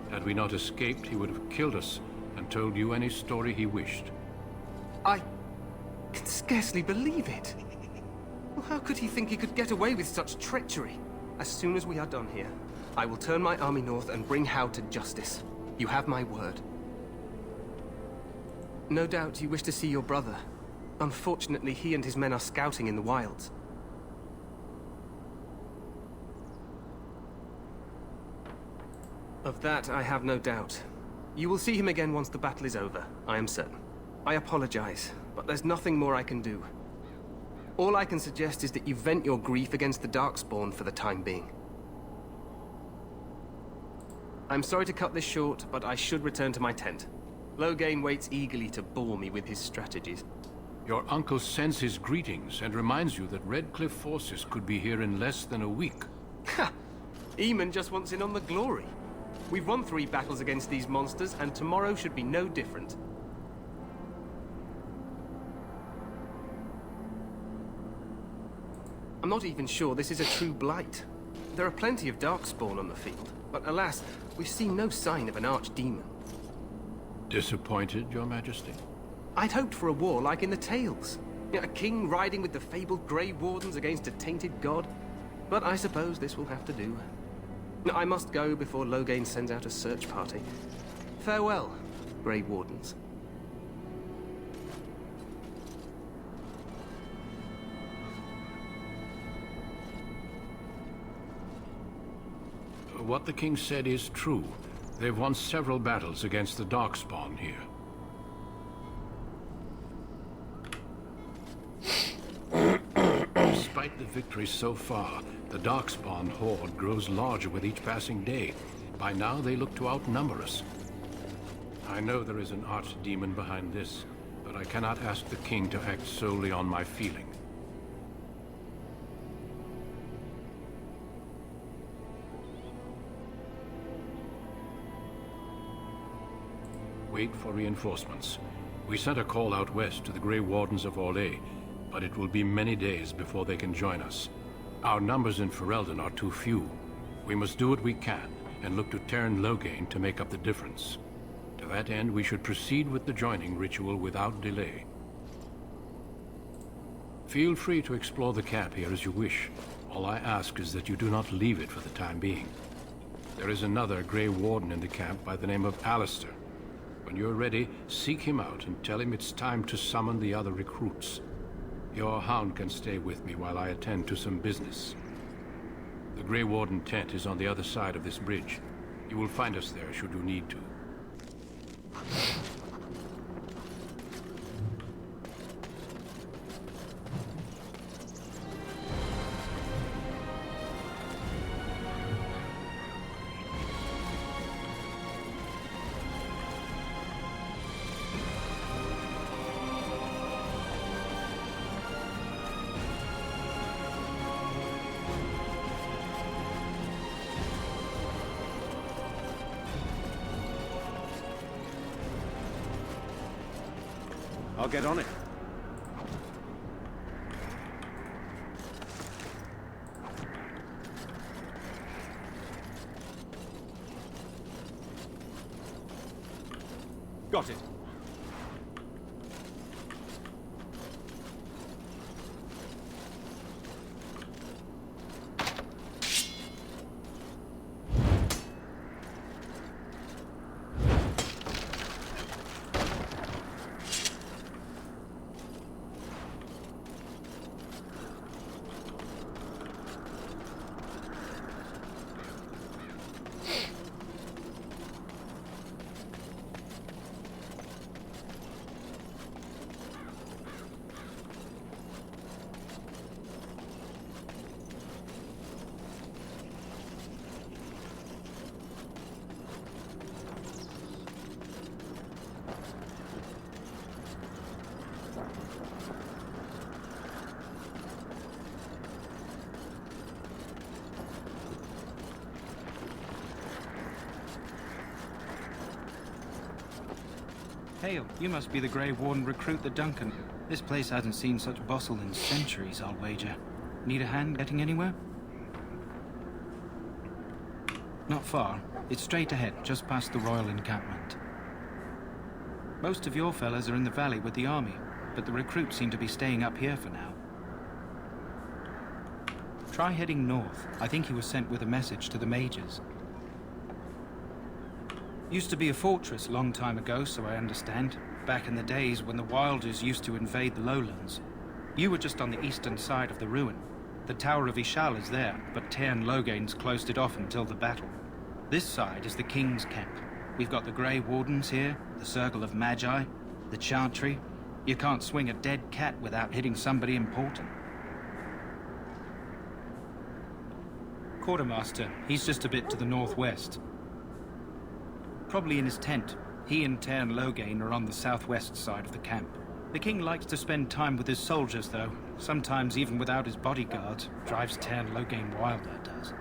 Had we not escaped, he would have killed us and told you any story he wished. I can scarcely believe it. Well, how could he think he could get away with such treachery? As soon as we are done here, I will turn my army north and bring Howe to justice. You have my word. No doubt you wish to see your brother. Unfortunately, he and his men are scouting in the wilds. Of that, I have no doubt. You will see him again once the battle is over, I am certain. I apologize, but there's nothing more I can do. All I can suggest is that you vent your grief against the Darkspawn for the time being. I'm sorry to cut this short, but I should return to my tent. Loghain waits eagerly to bore me with his strategies. Your uncle sends his greetings and reminds you that Redcliffe forces could be here in less than a week. Ha! Eamon just wants in on the glory. We've won 3 battles against these monsters, and tomorrow should be no different. I'm not even sure this is a true blight. There are plenty of Darkspawn on the field, but alas, we've seen no sign of an archdemon. Disappointed, Your Majesty? I'd hoped for a war like in the tales. A king riding with the fabled Grey Wardens against a tainted god. But I suppose this will have to do. I must go before Loghain sends out a search party. Farewell, Grey Wardens. What the king said is true. They've won several battles against the Darkspawn here. Despite the victories so far, the Darkspawn horde grows larger with each passing day. By now, they look to outnumber us. I know there is an archdemon behind this, but I cannot ask the king to act solely on my feeling. Wait for reinforcements. We sent a call out west to the Grey Wardens of Orlais, but it will be many days before they can join us. Our numbers in Ferelden are too few. We must do what we can, and look to Terran Loghain to make up the difference. To that end, we should proceed with the joining ritual without delay. Feel free to explore the camp here as you wish. All I ask is that you do not leave it for the time being. There is another Grey Warden in the camp by the name of Alistair. When you're ready, seek him out and tell him it's time to summon the other recruits. Your hound can stay with me while I attend to some business. The Grey Warden tent is on the other side of this bridge. You will find us there should you need to. I'll get on it. Got it. Hail, you must be the Grey Warden recruit the Duncan. This place hasn't seen such bustle in centuries, I'll wager. Need a hand getting anywhere? Not far. It's straight ahead, just past the royal encampment. Most of your fellas are in the valley with the army, but the recruits seem to be staying up here for now. Try heading north. I think he was sent with a message to the mages. Used to be a fortress a long time ago, so I understand. Back in the days when the Wilders used to invade the lowlands. You were just on the eastern side of the ruin. The Tower of Ishal is there, but Tairn Logain's closed it off until the battle. This side is the King's camp. We've got the Grey Wardens here, the Circle of Magi, the Chantry. You can't swing a dead cat without hitting somebody important. Quartermaster, he's just a bit to the northwest. Probably in his tent. He and Tairn Logain are on the southwest side of the camp. The king likes to spend time with his soldiers, though. Sometimes even without his bodyguards. Drives Tairn Logain wild, that does.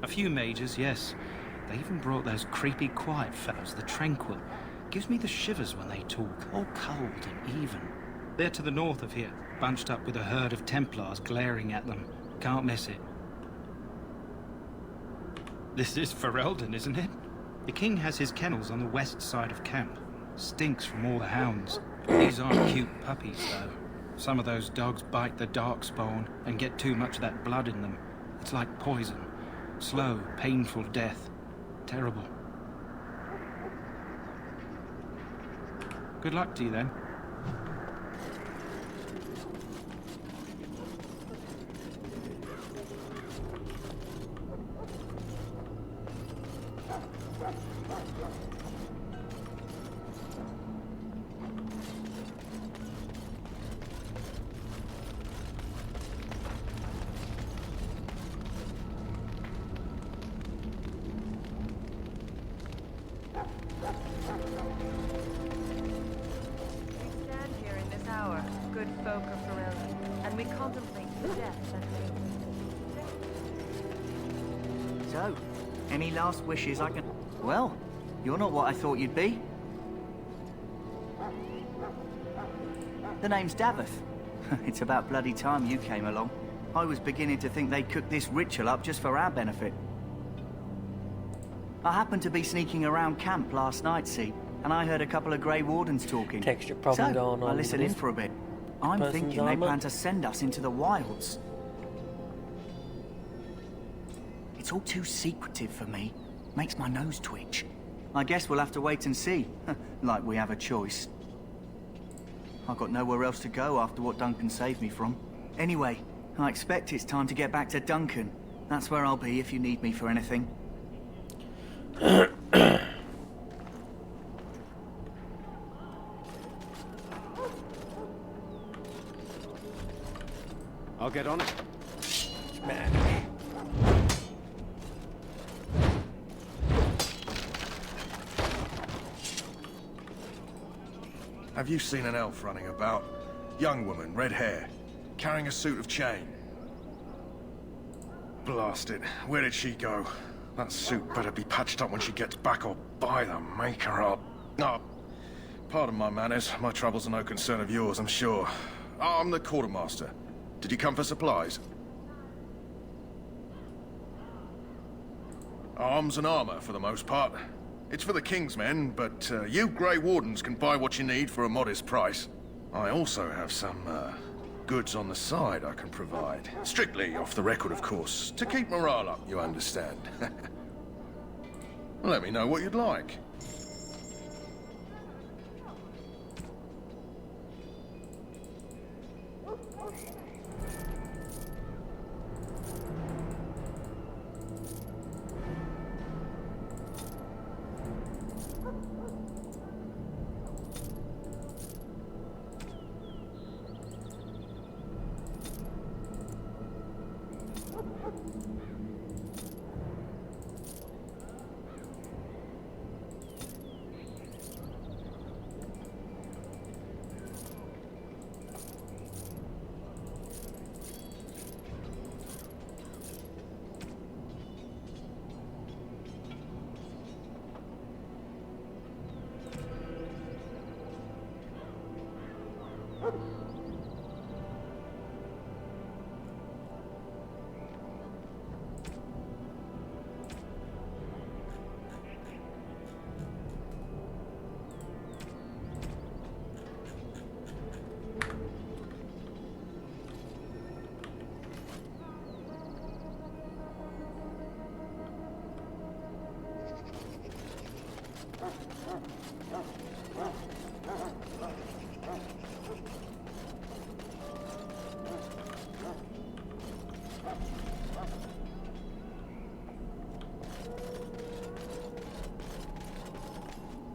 A few mages, yes. They even brought those creepy quiet fellows, the Tranquil. Gives me the shivers when they talk, all cold and even. They're to the north of here, bunched up with a herd of Templars glaring at them. Can't miss it. This is Ferelden, isn't it? The king has his kennels on the west side of camp. Stinks from all the hounds. These aren't cute puppies, though. Some of those dogs bite the darkspawn and get too much of that blood in them. It's like poison. Slow, painful death. Terrible. Good luck to you, then. So, any last wishes I can... Well, you're not what I thought you'd be. The name's Daveth. It's about bloody time you came along. I was beginning to think they'd cooked this ritual up just for our benefit. I happened to be sneaking around camp last night, see, and I heard a couple of Grey Wardens talking. Texture problem going on. I listened in for a bit. I'm thinking they plan to send us into the wilds. It's all too secretive for me. Makes my nose twitch. I guess we'll have to wait and see. Like we have a choice. I've got nowhere else to go after what Duncan saved me from. Anyway, I expect it's time to get back to Duncan. That's where I'll be if you need me for anything. I'll get on it. Man. Have you seen an elf running about? Young woman, red hair, carrying a suit of chain. Blast it. Where did she go? That suit better be patched up when she gets back, or by the maker up. Oh, pardon my manners. My troubles are no concern of yours, I'm sure. I'm the quartermaster. Did you come for supplies? Arms and armor, for the most part. It's for the King's men, but you Grey Wardens can buy what you need for a modest price. I also have some goods on the side I can provide. Strictly off the record, of course. To keep morale up, you understand. Let me know what you'd like.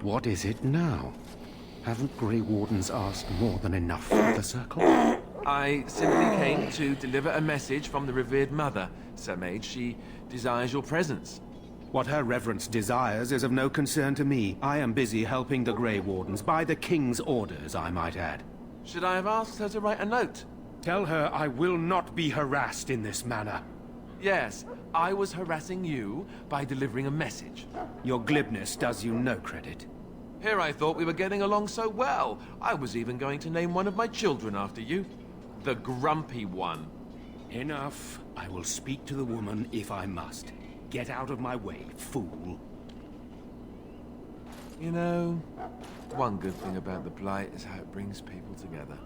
What is it now? Haven't Grey Wardens asked more than enough for the circle? I simply came to deliver a message from the revered mother, Sir Mage. She desires your presence. What her reverence desires is of no concern to me. I am busy helping the Grey Wardens, by the King's orders, I might add. Should I have asked her to write a note? Tell her I will not be harassed in this manner. Yes, I was harassing you by delivering a message. Your glibness does you no credit. Here I thought we were getting along so well. I was even going to name one of my children after you. The Grumpy One. Enough. I will speak to the woman if I must. Get out of my way, fool. You know, one good thing about the Blight is how it brings people together.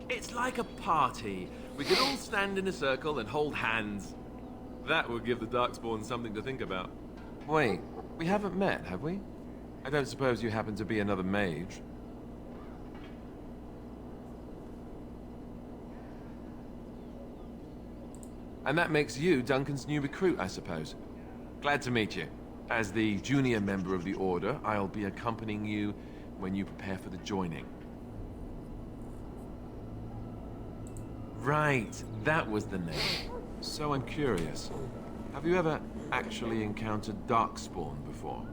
It's like a party. We could all stand in a circle and hold hands. That would give the Darkspawn something to think about. Wait, we haven't met, have we? I don't suppose you happen to be another mage? And that makes you Duncan's new recruit, I suppose. Glad to meet you. As the junior member of the Order, I'll be accompanying you when you prepare for the joining. Right, that was the name. So I'm curious. Have you ever actually encountered Darkspawn before?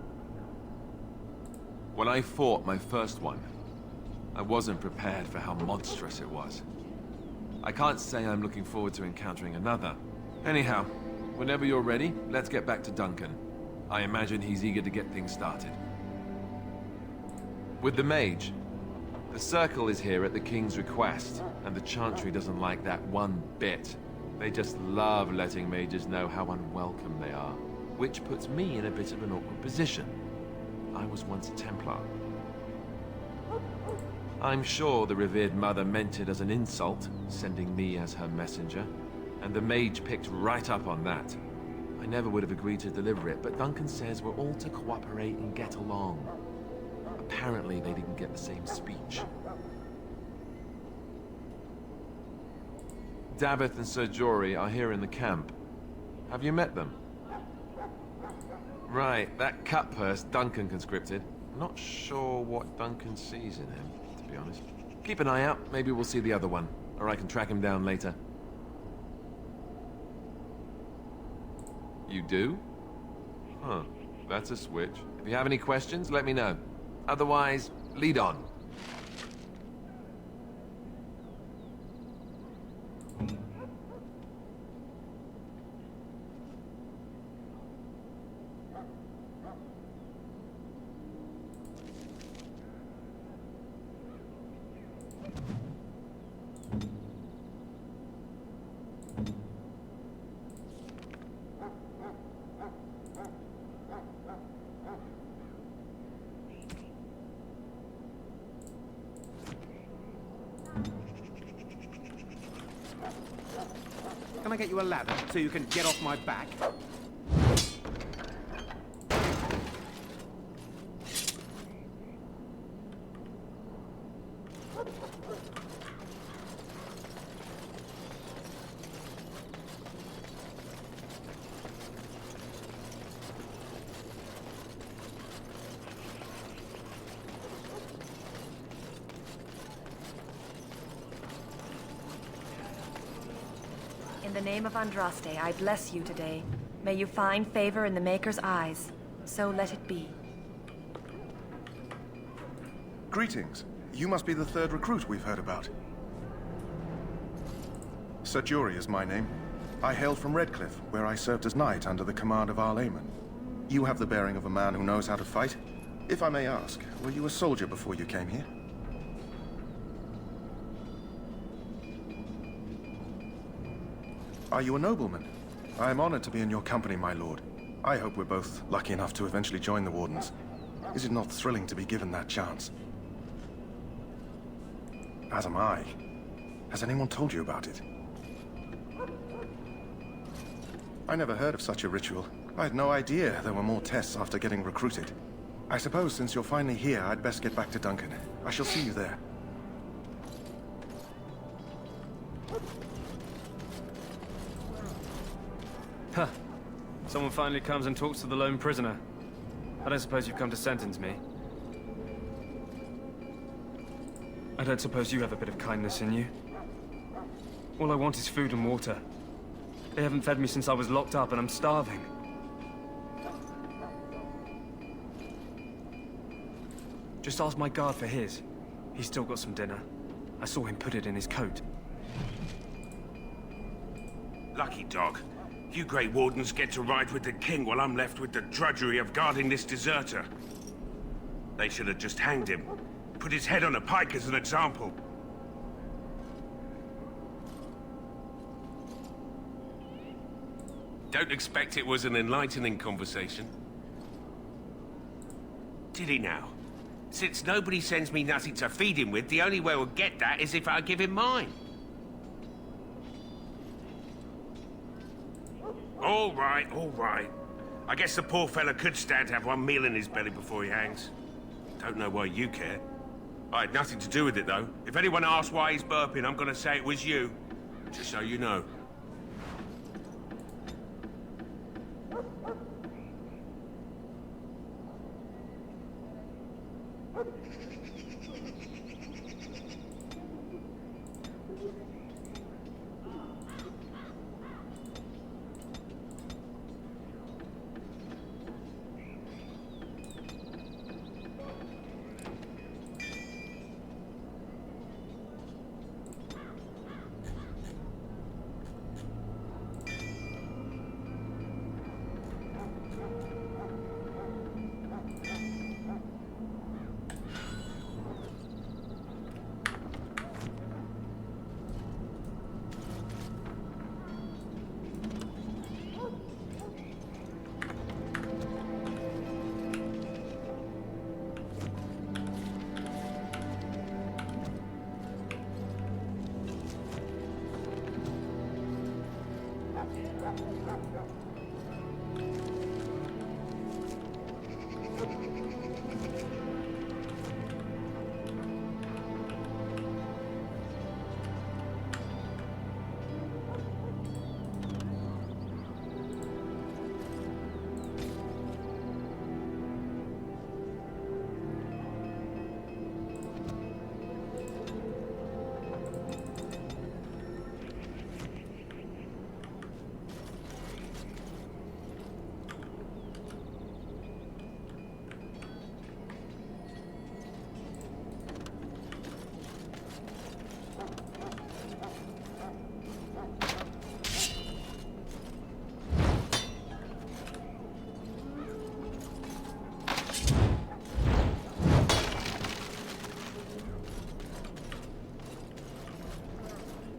When I fought my first one, I wasn't prepared for how monstrous it was. I can't say I'm looking forward to encountering another. Anyhow, whenever you're ready, let's get back to Duncan. I imagine he's eager to get things started. With the mage, the Circle is here at the King's request, and the Chantry doesn't like that one bit. They just love letting mages know how unwelcome they are, which puts me in a bit of an awkward position. I was once a Templar. I'm sure the revered mother meant it as an insult, sending me as her messenger, and the mage picked right up on that. I never would have agreed to deliver it, but Duncan says we're all to cooperate and get along. Apparently they didn't get the same speech. Davith and Sir Jory are here in the camp. Have you met them? Right, that cut purse Duncan conscripted. Not sure what Duncan sees in him, to be honest. Keep an eye out, maybe we'll see the other one, or I can track him down later. You do? Huh, that's a switch. If you have any questions, let me know. Otherwise, lead on. get you a ladder so you can get off my back? In the name of Andraste, I bless you today. May you find favor in the Maker's eyes. So let it be. Greetings. You must be the third recruit we've heard about. Sir Jury is my name. I hail from Redcliffe, where I served as knight under the command of Arlayman. You have the bearing of a man who knows how to fight. If I may ask, were you a soldier before you came here? Are you a nobleman? I am honored to be in your company, my lord. I hope we're both lucky enough to eventually join the Wardens. Is it not thrilling to be given that chance? As am I. Has anyone told you about it? I never heard of such a ritual. I had no idea there were more tests after getting recruited. I suppose since you're finally here, I'd best get back to Duncan. I shall see you there. Huh. Someone finally comes and talks to the lone prisoner. I don't suppose you've come to sentence me. I don't suppose you have a bit of kindness in you. All I want is food and water. They haven't fed me since I was locked up and I'm starving. Just ask my guard for his. He's still got some dinner. I saw him put it in his coat. Lucky dog. You Grey Wardens get to ride with the king while I'm left with the drudgery of guarding this deserter. They should have just hanged him. Put his head on a pike as an example. Don't expect it was an enlightening conversation. Did he now? Since nobody sends me nothing to feed him with, the only way we'll get that is if I give him mine. All right, all right. I guess the poor fella could stand to have one meal in his belly before he hangs. Don't know why you care. I had nothing to do with it, though. If anyone asks why he's burping, I'm gonna say it was you. Just so you know.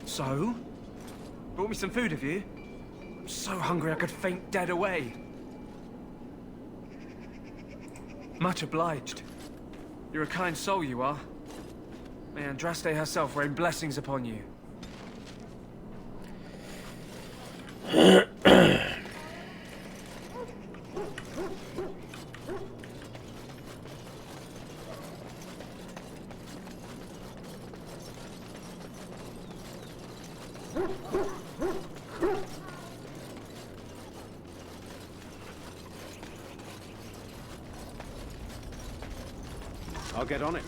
So? Brought me some food, have you? I'm so hungry I could faint dead away. Much obliged. You're a kind soul, you are. May Andraste herself rain blessings upon you. I'll get on it.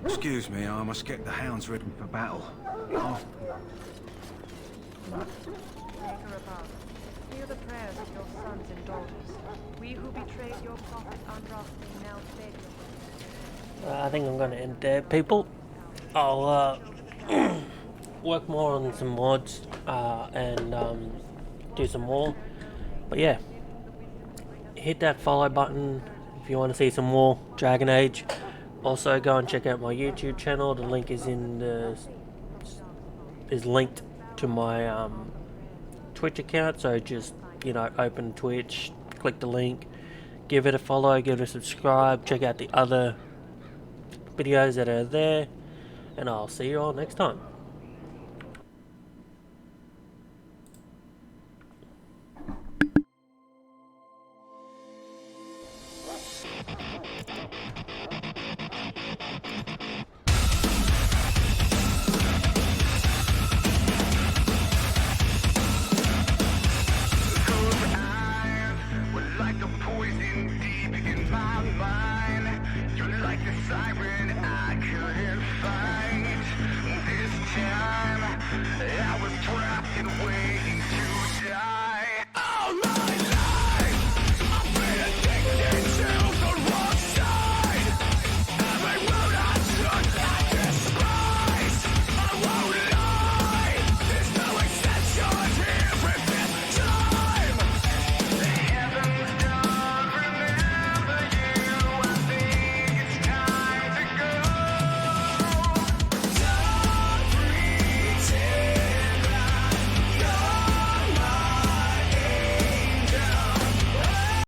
Excuse me, I must get the hounds ready for battle. Oh. Maker above, hear the prayers of your sons and daughters. We who betrayed your prophet Andraste now beg your I think I'm going to end there, people. I'll work more on some mods and do some more. But yeah, hit that follow button if you want to see some more Dragon Age. Also, go and check out my YouTube channel. The link is linked to my Twitch account. So just open Twitch, click the link, give it a follow, give it a subscribe. Check out the other videos that are there, and I'll see you all next time.